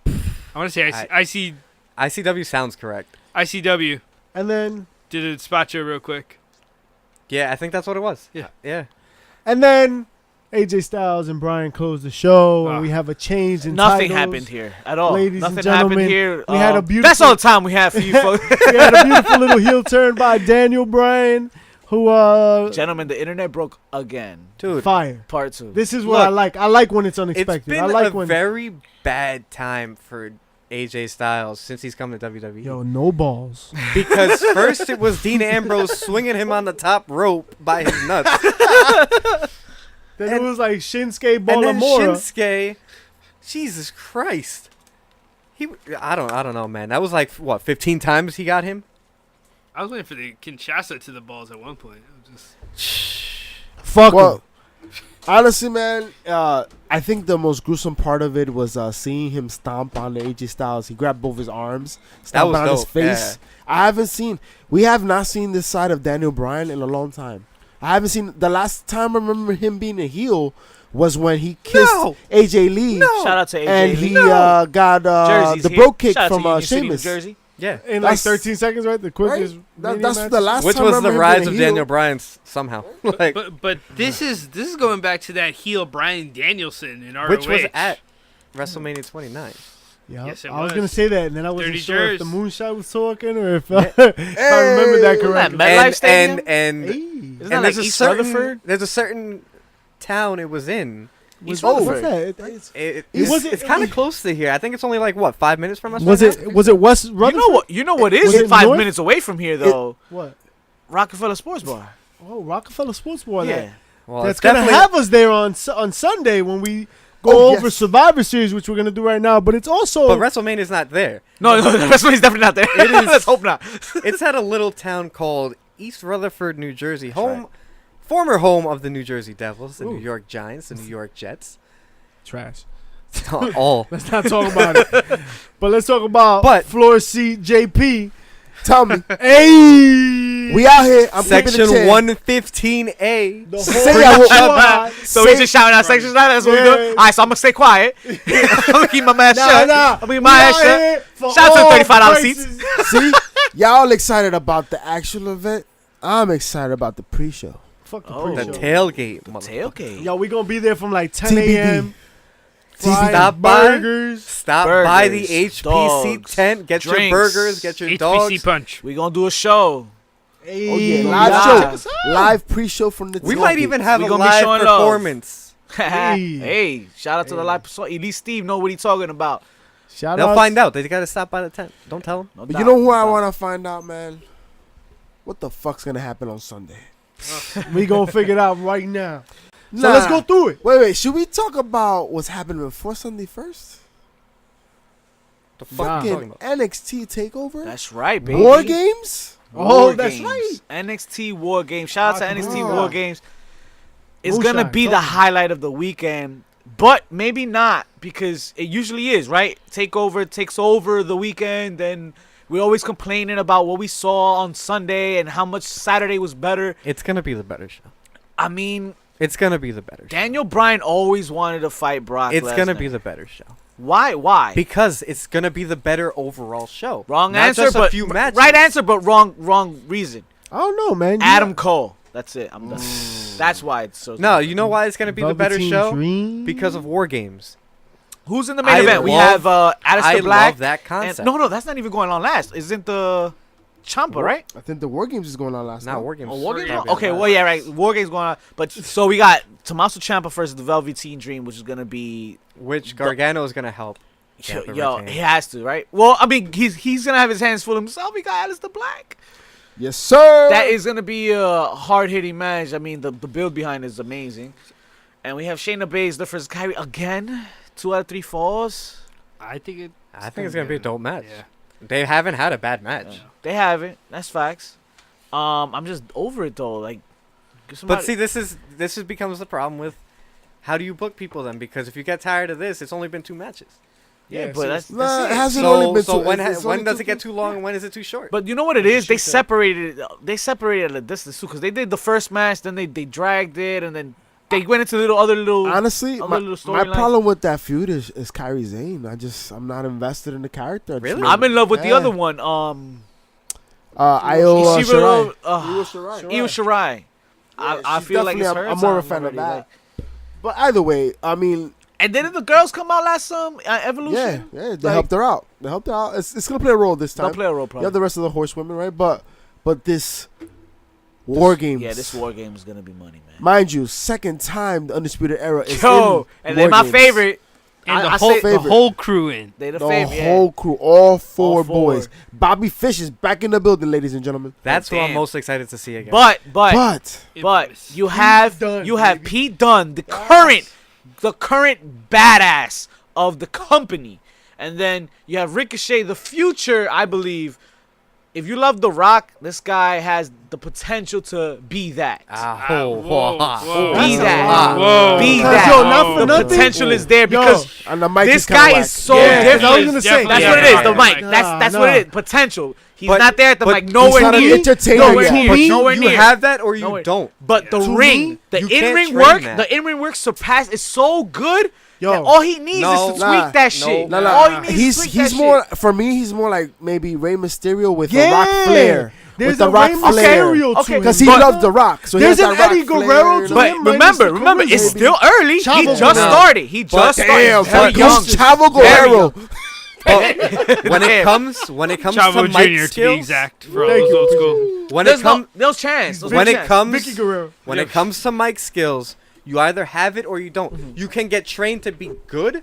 I want to say ICW sounds correct. ICW. And then Did a spot show real quick. Yeah, I think that's what it was. Yeah. Yeah. AJ Styles and Bryan closed the show, and we have a change in Nothing titles. happened here at all. Ladies and Nothing gentlemen, happened here. we had a beautiful- That's all the time we have for you folks. We had a beautiful little heel turn by Daniel Bryan, who Gentlemen, the internet broke again. Dude, fire. Part 2. This is what I like. I like when it's unexpected. it's been I like a when very bad time for AJ Styles since he's come to WWE. yo no balls. Because first it was Dean Ambrose swinging him on the top rope by his nuts. Then it was like Shinsuke And then Bolamora. Shinsuke, Jesus Christ. I don't know, man. That was like what, 15 times he got him? I was waiting for the Kinshasa to the balls at one point. I was just Fuck him. Well, honestly, man, I think the most gruesome part of it was seeing him stomp on the AJ Styles. He grabbed both his arms, stomped was on his dope, face. We have not seen this side of Daniel Bryan in a long time. I haven't seen, the last time I remember him being a heel was when he kissed AJ Lee. Shout out to AJ And Lee. he got Jersey's the here. broke kick Shout out to from Union City, New Sheamus. Jersey. Yeah. In like That's- 13 seconds, right? The quickest. That's match. the last Which time I was the remember him rise being of a heel. Daniel Bryan somehow. Like, but this is going back to that heel Bryan Danielson in ROH. which was at WrestleMania 29. Yeah, Yes, it I was was. gonna say that, and then I wasn't Dirty sure if the Jers. moonshot was talking or if, if I remember that correctly. Met- MetLife Stadium? And Hey. Isn't that and like there's a East certain Rutherford? there's a certain town it was in. East What's Rutherford. that? It's kind of close to here. I think it's only like what, 5 minutes from us. Was right now? it West Rutherford? You know what is Was it 5 north? minutes away from here though? What? Rockefeller Sports Bar. Oh, Rockefeller Sports Bar. Yeah. Well, That's it's gonna definitely- have us there on Sunday when we go Oh, over yes. Survivor Series, which we're gonna do right now. But it's also But WrestleMania's not there. No, that's why he's definitely not there. It is- Let's hope not. It's at a little town called East Rutherford, New Jersey, right. former home of the New Jersey Devils, the Ooh. New York Giants, the New York Jets. trash. All. Let's not talk about it. But let's talk about But- floor seat JP. Tell me. Hey, We out here. I'm keeping Section it 10. 115A. the whole Say I squad. So we just shouting out sections now. That's what we do. Yeah. All right, so I'm gonna stay quiet. I'm gonna keep my mouth shut. I'm gonna keep my We ass out shut. here for Shout out to all the $35 prices. seats. See, y'all excited about the actual event. I'm excited about the pre-show. Fuck the Oh. The pre-show. tailgate. motherfucker. Tailgate. Yo, we gonna be there from like 10 TBD. a.m. Frying Stop by. burgers. Stop by the Burgers, HPC dogs, tent. Get drinks. your burgers. Get your HPC dogs. punch. We gonna do a show. Hey, Oh yeah, live live show. show, live pre-show from the. We might tailgate. even have We a gonna be live showing love. performance. Hey, shout out to the live person. At least Steve know what he's talking about. Shout They'll out. find out. They gotta stop by the tent. Don't tell them. No But doubt, you know who no I doubt. want to find out, man? What the fuck's gonna happen on Sunday? We gonna figure it out right now. So let's go through it. Wait. Should we talk about what's happening before Sunday first? The fuck are you talking Fucking about? NXT takeover. That's right, baby. War games. Oh, that's right. NXT War Games. Shout out to NXT on. War Games. It's Moonshine, gonna be the highlight of the weekend, but maybe not because it usually is, right? Takeover takes over the weekend, and we're always complaining about what we saw on Sunday and how much Saturday was better. It's gonna be the better show. I mean, It's gonna be the better show. Daniel Bryan always wanted to fight Brock It's Lesnar. gonna be the better show. Why? Because it's gonna be the better overall show. Wrong Not answer, just but a few matches. right answer, but wrong reason. I don't know, man. Adam Cole. That's it. I'm done. That's why it's so. No, you know why it's gonna be the better Velveteen show? Dream. Because of War Games. Who's in the main I event? We love- have Aleister I Black. love that concept. And, no, that's not even going on last. Isn't the Ciampa, right? I think the War Games is going on last Not night. War Games. Oh, War Games. Games. Okay, well, yeah, right. War Games going on, but so we got Tommaso Ciampa versus the Velveteen Dream, which is gonna be Which Gargano is gonna help. yo, he has to, right? Well, I mean, he's gonna have his hands full himself. We got Aleister Black. Yes, sir. That is gonna be a hard hitting match. I mean, the build behind it is amazing, and we have Shayna Baszler versus Kyrie again. 2 out of 3 falls. I think it's gonna be a dope match. Yeah. They haven't had a bad match. They haven't. That's facts. I'm just over it though. Like, But see, this becomes the problem with how do you book people then? Because if you get tired of this, it's only been 2 matches. yeah, Yeah, but so that's Nah, it it. hasn't only been So two. when it's only when does two- it get too long and when is it too short? But you know what it is? They Shoot that. separated. They separated at a distance too, because they did the first match, then they dragged it, and then they went into other little. Honestly, other my little storylines. problem with that feud is Kyrie Zane. I'm not invested in the character. Really? I'm in love with the Yeah. other one. Io Ishiro, Shirai. Io Shirai. I she's feel like it's definitely- her. I'm more of a time fan of already, that. But either way, I mean, And then the girls come out last Evolution. yeah, they helped her out. It's gonna play a role this time. They'll play a role You probably. have the rest of the horsewomen, right? But this War Games. Yeah, this War Game is gonna be money, man. Mind you, second time the Undisputed Era is Yo, in and War they're my Games. favorite. And I the say favorite. whole crew in. They the The favorite. whole crew, all four All four. boys. Bobby Fish is back in the building, ladies and gentlemen. That's what I'm damn. most excited to see again. But But you have Dunne, baby. Pete Dunne, the current badass of the company, and then you have Ricochet, the future. I believe, if you love The Rock, this guy has the potential to be that. whoa. Be that. Whoa. Be Because, that. yo, not for The nothing. potential is there because and the mic this is kinda guy whack. is so Yeah, different. I was gonna say, That's Yeah, what it is. The yeah, mic. yeah. That's Nah, what nah. it is. Potential. He's But- not there at the but mic. he's Nowhere not an near. entertainer Nowhere yet. near. To me, Nowhere you near. have that or you Nowhere. don't. But the To ring, me, the you can't in-ring train work, that. the in-ring work surpassed is so good Yo. that all he needs No. is to tweak that shit. No, All he needs is He's to tweak that he's more shit. for me. He's more like maybe Rey Mysterio with Yeah. the Rock flair. There's with the a Rock Rey flair. Mysterio Okay, to Because it. he But- loves the Rock. So There's he an has that Eddie Rock flair, Guerrero you to know? him. But minus the remember, charisma, it's baby. still early. He Chavo just Guerrero. started. He just started. Damn, He's very but young. he's Chavo Very Guerrero. When it comes to Chavo mic Jr. to be skills, exact for all Thank those you. old school. when There's it comes those chance. Those when big it chance. comes Vicky Guerrero. when it comes to mic skills, you either have it or you don't. You can get trained to be good,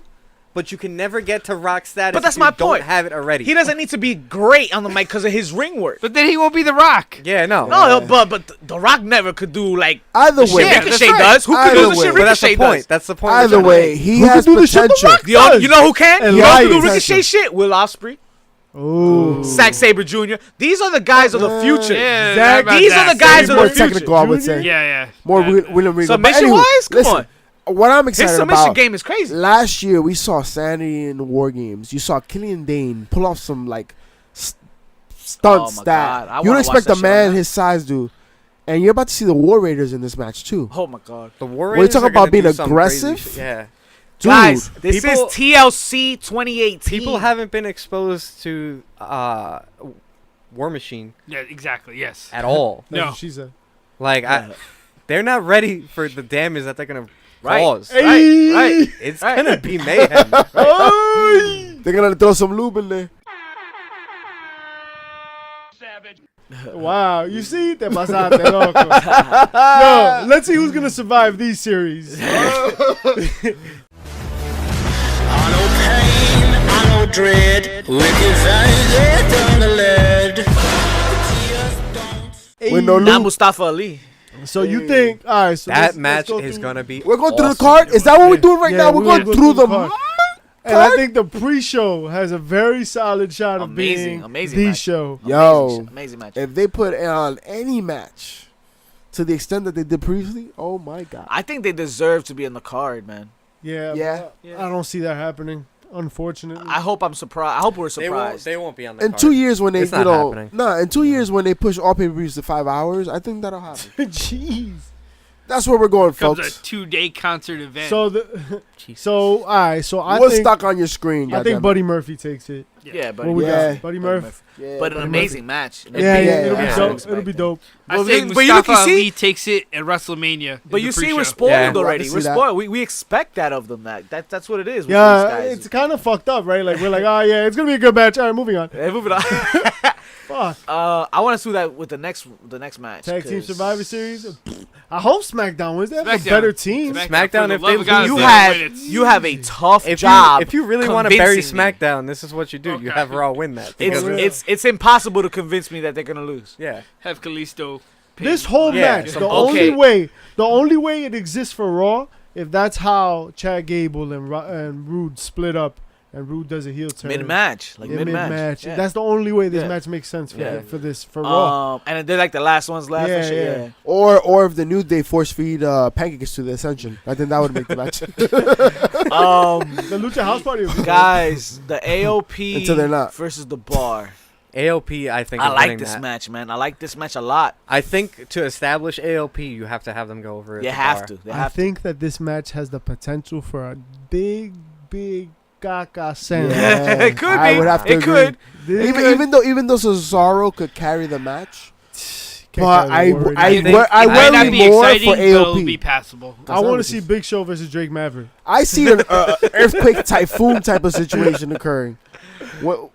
but you can never get to Rock status. But that's if my you don't point. have it already. He doesn't need to be great on the mic because of his ring work. But then he won't be The Rock. Yeah, no. No, but the Rock never could do like Either the way, shit Yeah, Ricochet that's right. does. Who could Either do the way. shit But that's the Ricochet point. does? That's the point. either we're trying to way, make. he Who has can do the shit The potential. Rock You know who can? And You know who can do Elias. Ricochet shit? Will Ospreay, Ooh. Zack Sabre Jr. These are the guys of the future. Yeah, Zach- about These that. are the guys He's of more the future. technical, I would say. Yeah. More Yeah. William Regal. But Submission anyway, wise, come listen, on. what I'm His excited submission about. game is crazy. Last year we saw Sanity in the War Games. You saw Killian Dane pull off some like stunts Oh my that God. I you don't wanna expect watch that a shit man right now. his size do. And you're about to see the War Raiders in this match too. Oh my god, The War When you Raiders talk are about gonna being do some crazy aggressive, shit. Yeah. Dude, guys, this people- is TLC 2018. People haven't been exposed to War Machine Yeah, exactly. Yes. at all. That's No. what she said. Like, they're not ready for the damage that they're gonna Right. cause. right. It's Right. gonna be mayhem. they're gonna throw some lube in there. Wow, you see? Te pasaste, loco. Yo, let's see who's gonna survive these series. With no Not lube. Mustafa Ali. So you think? All right. So That let's match go is through- gonna be. We're going through the awesome. card. Is that what we're doing right Yeah, now? We're going go through the card. card. And I think the pre-show has a very solid shot of Amazing, being amazing the match. show. Yo, Amazing match. if they put on any match to the extent that they did previously, oh my god. I think they deserve to be in the card, man. Yeah. Yeah. but I don't see that happening. Unfortunately. I hope I'm surprised. I hope we're surprised. They won't be on the In card. 2 years when they, It's not happening. in 2 years when they push all pay-per-views to 5 hours, I think that'll happen. Jeez. That's where we're going, Becomes folks. a 2-day concert event. So all right. So I What's think stuck on your screen? I think Buddy Murphy takes it. Yeah, but What we Yeah. got? Buddy Murphy. Yeah, but an Buddy amazing match. Yeah, it'll yeah. be dope. It'll be dope. I Well, think but you Mustafa can see- Ali takes it at WrestleMania. But in you the see, we're pre-show. spoiled Yeah. already. I can We're see that. spoiled. We expect that of them. That's what it is. With these Yeah, guys. it's kind of fucked up, right? Like we're like, oh yeah, it's gonna be a good match. All right, moving on. Hey, moving on. Fuck. I want to do that with the next match. Tag Team 'cause Survivor Series. I hope SmackDown wins. They have a SmackDown. better team. SmackDown, for the if love they of God, lose, You if they have win, it's- you have a tough If job. you really want to bury convincing me. SmackDown, this is what you do. You Okay. have Raw win that. It's Because- it's impossible to convince me that they're gonna lose. yeah. have Kalisto. pin. This whole Yeah, match, some- the only way it exists for Raw, if that's how Chad Gable and Rude split up, and Rude does a heel turn Mid match, like in mid match. mid-match. Yeah. That's the only way this Yeah. match makes sense for Yeah. for Raw. And they're like the last ones left. Yeah, and shit. yeah. Yeah. Or if the New Day force feed pancakes to the Ascension, I think that would make the match. The Lucha House Party. Would be Guys, the AOP Until they're not. versus the Bar. AOP, I think. I is like winning this that. match, man. I like this match a lot. I think to establish AOP, you have to have them go over. You the have bar. to. They I have to. think that this match has the potential for a big Gaga Sam. Yeah. It could I be. would have to It agree. could. Even though Cesaro could carry the match, Can't but carry the word. I It might not worry be more exciting, for but it'll AOP. be passable. I want to That's see not Big Show versus Drake Maverick. I see an earthquake typhoon type of situation occurring. What?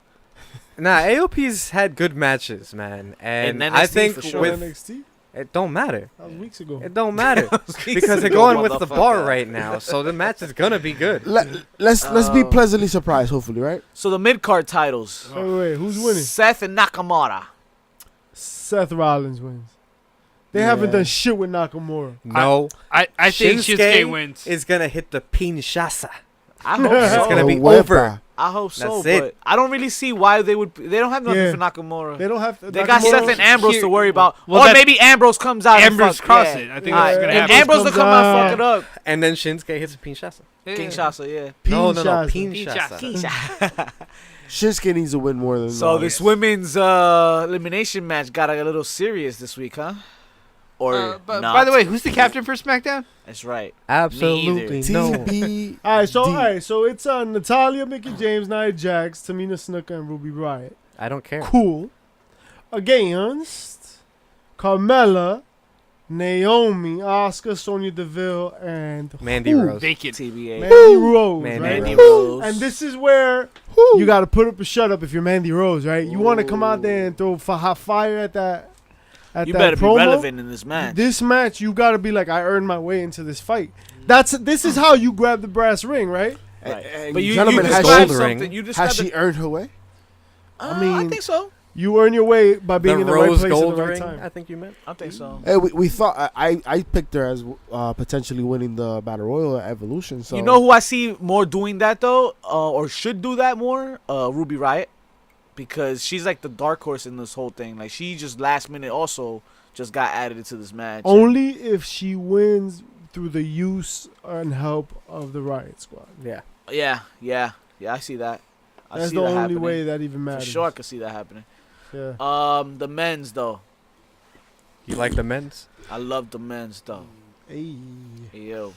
Nah, AOP's had good matches, man, and And I NXT think for sure. with NXT? it don't matter. That was weeks ago. It don't matter because they're ago, going with the bar motherfucker. right now, so the match is gonna be good. Let's be pleasantly surprised, hopefully, right? So the mid card titles. Wait, who's winning? Seth and Nakamura. Seth Rollins wins. They Yeah. haven't done shit with Nakamura. No, I think Shinsuke wins. is gonna hit the Pinshasa. I hope It's so. gonna be Huepa. over. I hope so, That's it. but I don't really see why they would. They don't have nothing Yeah. for Nakamura. They don't have to. They got Seth and Ambrose to worry about. Well, or that's- maybe Ambrose comes out Ambrose and fuck, cross yeah. it. I think Alright, that's gonna and happen. Ambrose will comes come out and out. fuck it up. And then Shinsuke hits a Pinshasa. King Shasa, yeah. No, Pinshasa. Pinshasa. Shinsuke needs to win more than. So this women's elimination match got a little serious this week, huh? Or But not? by the way, who's the captain for SmackDown? That's right. Absolutely no. TB. All right, so it's Natalia, Mickey James, Nia Jax, Tamina Snuka, and Ruby Riott. I don't care. Cool. Against Carmella, Naomi, Asuka, Sonya Deville, and Mandy who? Rose. Vacant. TBA. Mandy Rose, Mandy right? Mandy Rose. And this is where you got to put up or shut up if you're Mandy Rose, right? You want to come out there and throw hot fire at that. You that better be promo. relevant in this match. This match, you got to be like, I earned my way into this fight. This is how you grab the brass ring, right? Right. But you gentlemen, has described she- something. You Has described she earned her way? I mean, I think so. You earn your way by being The in the right Rose place Gold at the right ring, time. I think you meant. I think so. Hey, we thought I picked her as potentially winning the Battle Royal at Evolution. So You know who I see more doing that though, or should do that more? Ruby Riott, because she's like the dark horse in this whole thing. Like she just last minute also just got added into this match. Only if she wins through the use and help of the Riot Squad. Yeah. Yeah. I see that. I That's see the that only happening. way that even For matters. sure, I could see that happening. Yeah. The men's though, You like the men's? I love the men's though. Hey. Yo,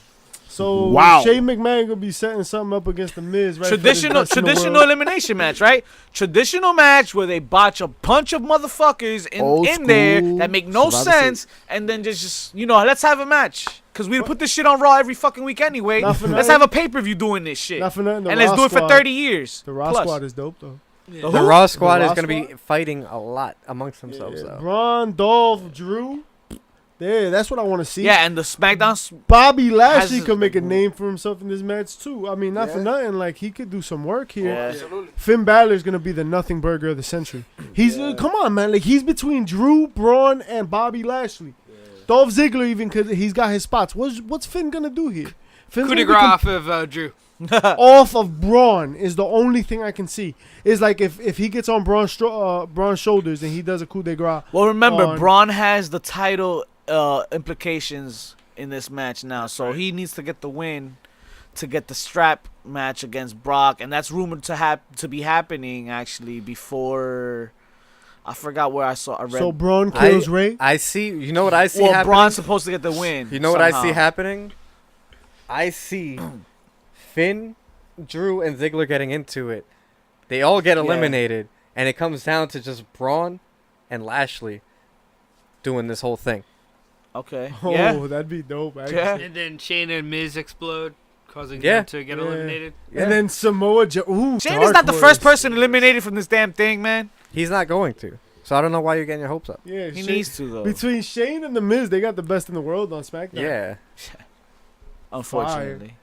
So Wow. Shane McMahon gonna be setting something up against the Miz, right? for the traditional best in the traditional world. elimination match, right? Traditional match where they botch a bunch of motherfuckers Old in there school that make no Survivor sense, and then just let's have a match. Cause we put this shit on Raw every fucking week anyway. Not for Let's nothing. have a pay-per-view doing this shit, Not for nothing. The and let's Raw do it for Squad- 30 years. The Raw plus. Squad is dope though. The who? Raw squad The is Raw going to be squad? fighting a lot amongst themselves, though. Braun, Dolph, Drew. Yeah, that's what I want to see. Yeah, and the SmackDown. Bobby Lashley Has- could make a name for himself in this match too. I mean, not for Yeah. nothing. Like he could do some work here. Yeah. Finn Balor's gonna be the nothing burger of the century. He's come on, man. Like he's between Drew, Braun, and Bobby Lashley. Dolph Ziggler even, cause he's got his spots. What's Finn gonna do here? Finn's Coup de gonna grace off of Drew. off of Braun is the only thing I can see. Is like if he gets on Braun's shoulders and he does a coup de grace. Well, remember, Braun has the title implications in this match now, so he needs to get the win to get the strap match against Brock, and that's rumored to be happening actually before. I forgot where I read. So Braun kills Ray. I see. You know what I see well, happening? Braun's supposed to get the win. You know somehow. what I see happening? I see Finn, Drew, and Ziggler getting into it. They all get eliminated, and it comes down to just Braun and Lashley doing this whole thing. Okay. Oh, yeah. that'd be dope. Actually. Yeah. And then Shane and Miz explode, causing them to get eliminated. Yeah. And then Samoa Joe. Ooh, Shane is not the first person eliminated from this damn thing, man. He's not going to. So I don't know why you're getting your hopes up. Yeah, He needs to though. Between Shane and The Miz, they got the best in the world on SmackDown. Yeah. Unfortunately.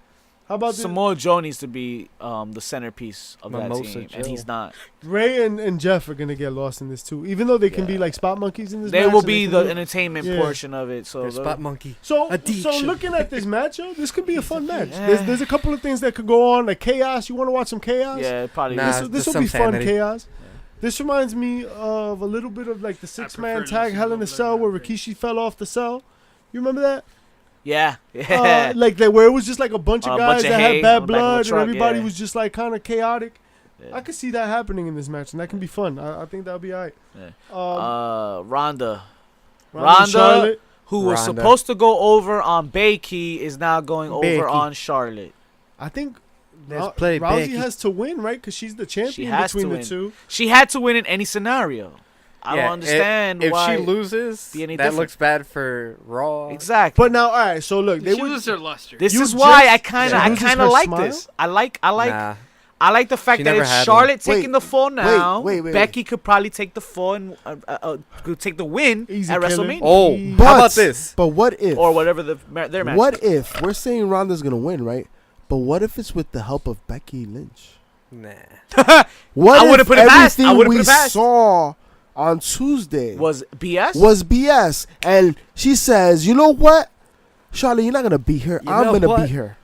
How about Samoa Joe needs to be the centerpiece of Mimosa that team, Joe. and he's not. Ray and Jeff are gonna get lost in this too, even though they can be like spot monkeys in this. They match will and be can the do- entertainment Yeah. portion of it. So They're spot monkey. So Addiction. looking at this match, yo, this could be a fun match. Yeah. There's a couple of things that could go on, like chaos. You want to watch some chaos? yeah, probably. Nah. This just will be some fun sanity. chaos. This reminds me of a little bit of like the 6-man prefer tag no Hell in a single Cell where limit. Rikishi fell off the cell. You remember that? Yeah. Yeah. Like that, where it was just like a bunch of A guys bunch of that hay had bad on the back of the blood truck, and everybody yeah. was just like kind of chaotic. Yeah. I could see that happening in this match, and that can be fun. I think that'll be alright. Yeah. Ronda, Ronda Charlotte. who was Ronda. supposed to go over on Becky, is now going over Becky. on Charlotte. I think Let's play Rousey Becky. has to win, right? Because she's the champion has between to the win. two. She had to win in any scenario. I Yeah, don't understand if why. she loses, be any that different. looks bad for Raw. Exactly. But now, all right. So look, They they she would. lose their luster. This You is why just- I kind She of loses her like smile? this. I like the fact She that never it's had Charlotte one. taking the fall now. wait. Becky could probably take the fall and could take the win Easy at killing. WrestleMania Oh, But- how about this? But what if? or whatever their match. What if we're saying Ronda's gonna win, right? But what if it's with the help of Becky Lynch? Nah. What I if wouldn't put it past- I everything wouldn't we put it past. saw on Tuesday was BS? was BS? And she says, "You know what, Charlotte, you're not gonna beat her. You I'm know gonna what? beat her."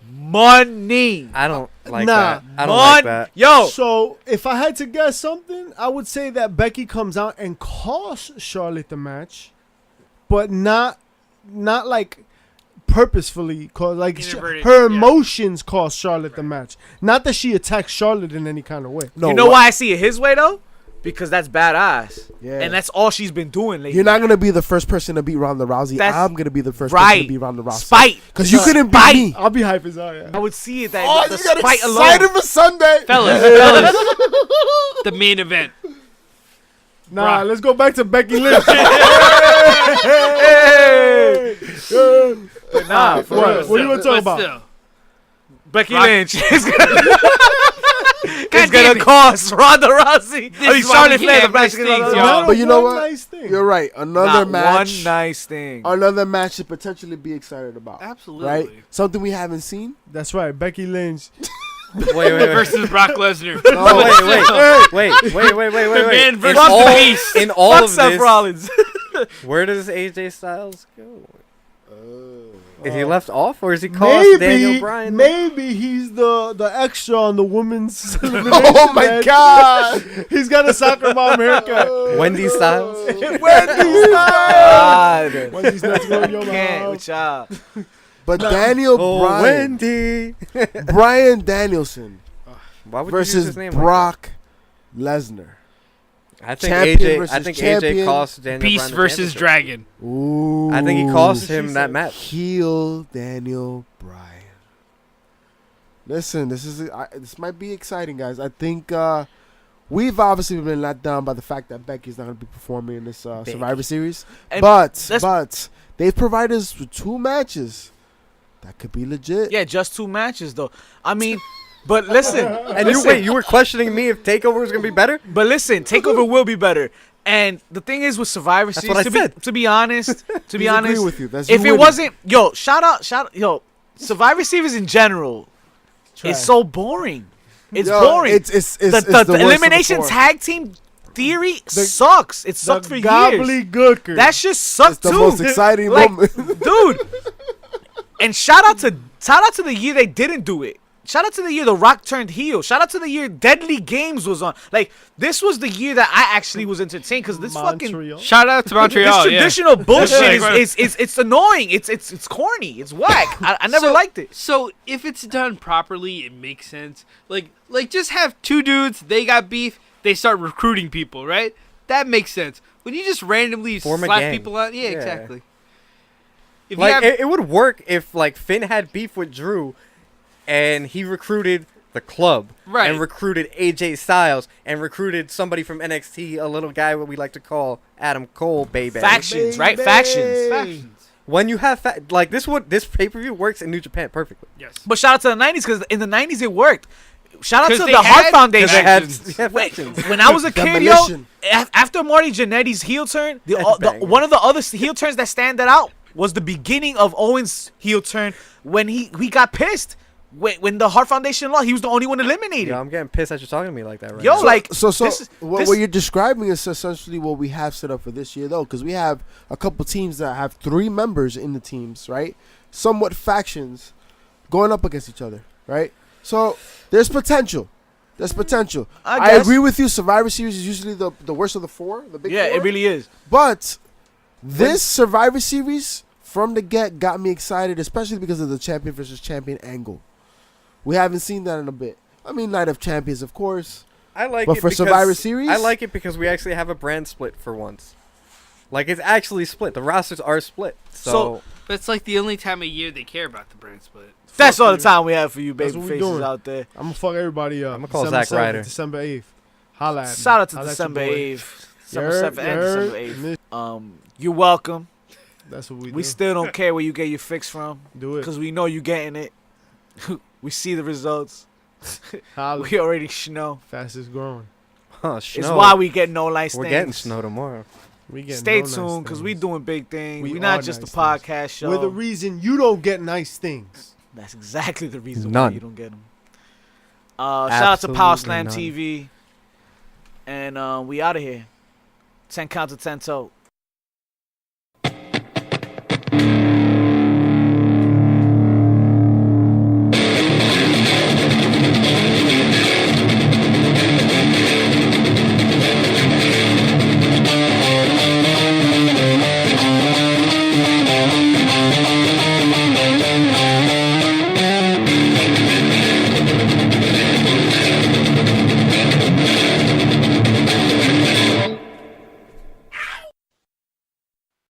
money. I don't like Nah. that. I don't like that. Yo, So if I had to guess something, I would say that Becky comes out and costs Charlotte the match, but not like purposefully, cause like Inadvertent, her yeah. emotions cost Charlotte the match. Not that she attacks Charlotte in any kind of way. No, you know what- why I see it his way though? Because that's badass. Yeah. And that's all she's been doing lately. You're not gonna be the first person to beat Ronda Rousey. That's I'm gonna be the first person right. to beat Ronda Rousey. Spite. Because you couldn't beat Spite. me. I'll be hype as hell. Yeah. I would see it that Oh, the you got spite excited alone. for Sunday, fellas, the main event. Nah, Brock. let's go back to Becky Lynch. Hey! But nah, for What? real. What do you want to talk But about? still, Becky Brock- Lynch is gonna, God damn gonna it. cost Ronda Rousey. This is why we can't have nice things, y'all. Not But you a know one what? Nice thing. you're right. Another Not match. one nice thing. Another match to potentially be excited about. absolutely. Right? Something we haven't seen. That's right, Becky Lynch. Wait. Versus Brock Lesnar. No, wait. The man versus Fuck the the beast. In all Fuck of Seth this, Rollins. where does AJ Styles go? Is he left off, or is he cost Daniel Bryan? Maybe he's the extra on the women's. Oh my God! He's got a soccer mom haircut. Wendy Styles? Wendy's God. Wendy's nuts going your Can't mouth. with y'all. But Daniel Oh, Bryan, Wendy! Bryan Danielson Why would you use versus his name Brock Lesnar. I think Champion AJ. I versus think champion. AJ cost Daniel Beast Bryan the versus championship. Dragon. Ooh. I think he cost She him that said- match. Heel Daniel Bryan. Listen, this might be exciting, guys. I think we've obviously been let down by the fact that Becky's not going to be performing in this Survivor Series. And But they've provided us with 2 matches that could be legit. Yeah, just 2 matches though. I mean, but listen. And you were questioning me if Takeover was gonna be better? But listen, Takeover will be better. And the thing is with Survivor That's Series, what I said. to be honest, He's agreeing with you. That's if you it winning. wasn't, shout out, Survivor Series in general is so boring. It's Yo, boring. It's the worst of the the elimination 4. tag team theory sucks. It sucked for years. Gobbledygooker. That shit sucked It's the too. most exciting Like, moment. dude. And shout out to the year they didn't do it. Shout out to the year The Rock turned heel. Shout out to the year Deadly Games was on. Like, this was the year that I actually was entertained because this fucking Shout out to Montreal. this traditional bullshit Like, is it's annoying. It's corny. It's whack. I never liked it. So if it's done properly, it makes sense. Like just have two dudes. They got beef. They start recruiting people, right? That makes sense. When you just randomly Form a slap gang. people out, Yeah. exactly. If Like you have, it would work if like Finn had beef with Drew, and he recruited the club, Right. and recruited AJ Styles, and recruited somebody from NXT, a little guy what we like to call Adam Cole, baby. Factions, right? Baby. Factions. When you have like this pay per view works in New Japan perfectly. yes. But shout out to the 90s because in the 90s it worked. Shout out 'Cause to they the Hart had- Foundation. They had Wait, factions. when I was a kid, yo, Demolition. after Marty Jannetty's heel turn, the Headbanger. one of the other heel turns that stand out was the beginning of Owens' heel turn when he got pissed when the Hart Foundation lost. He was the only one eliminated. Yeah, I'm getting pissed that you're talking to me like that right Yo, now. like So this is- what you're describing is essentially what we have set up for this year, though, because we have a couple teams that have 3 members in the teams, right? Somewhat factions going up against each other, right? So there's potential. There's potential. I guess. agree with you. Survivor Series is usually the worst of the 4, the big 4. Yeah, it really is. But this Survivor Series from the get got me excited, especially because of the champion versus champion angle. We haven't seen that in a bit. I mean, Night of Champions, of course. I like But it for because Survivor Series? I like it because we actually have a brand split for once. Like it's actually split. The rosters are split. So But it's like the only time of year they care about the brand split. That's all the you. time we have for you, That's baby what we faces doing. out there. I'm gonna fuck everybody up. I'ma call December Zack Ryder. 7th, December 8th. Holla at me. Shout out to Holla at December your boy. 8th, December Yer- 7th, and December yer- 8th. You're welcome. That's what we do. We still don't care where you get your fix from do it. because we know you getting it. We see the results. Holla. We already know. Fastest growing. huh, It's snow. why we get no light We're things. getting snow tomorrow. We get Stay no nice tuned because we things. doing big things. We We're not are just nice a podcast show. We're the reason you don't get nice things. That's exactly the reason why None. you don't get them. Shout out to Power Slam Absolutely TV. And we out of here. 10 count to 10 toe.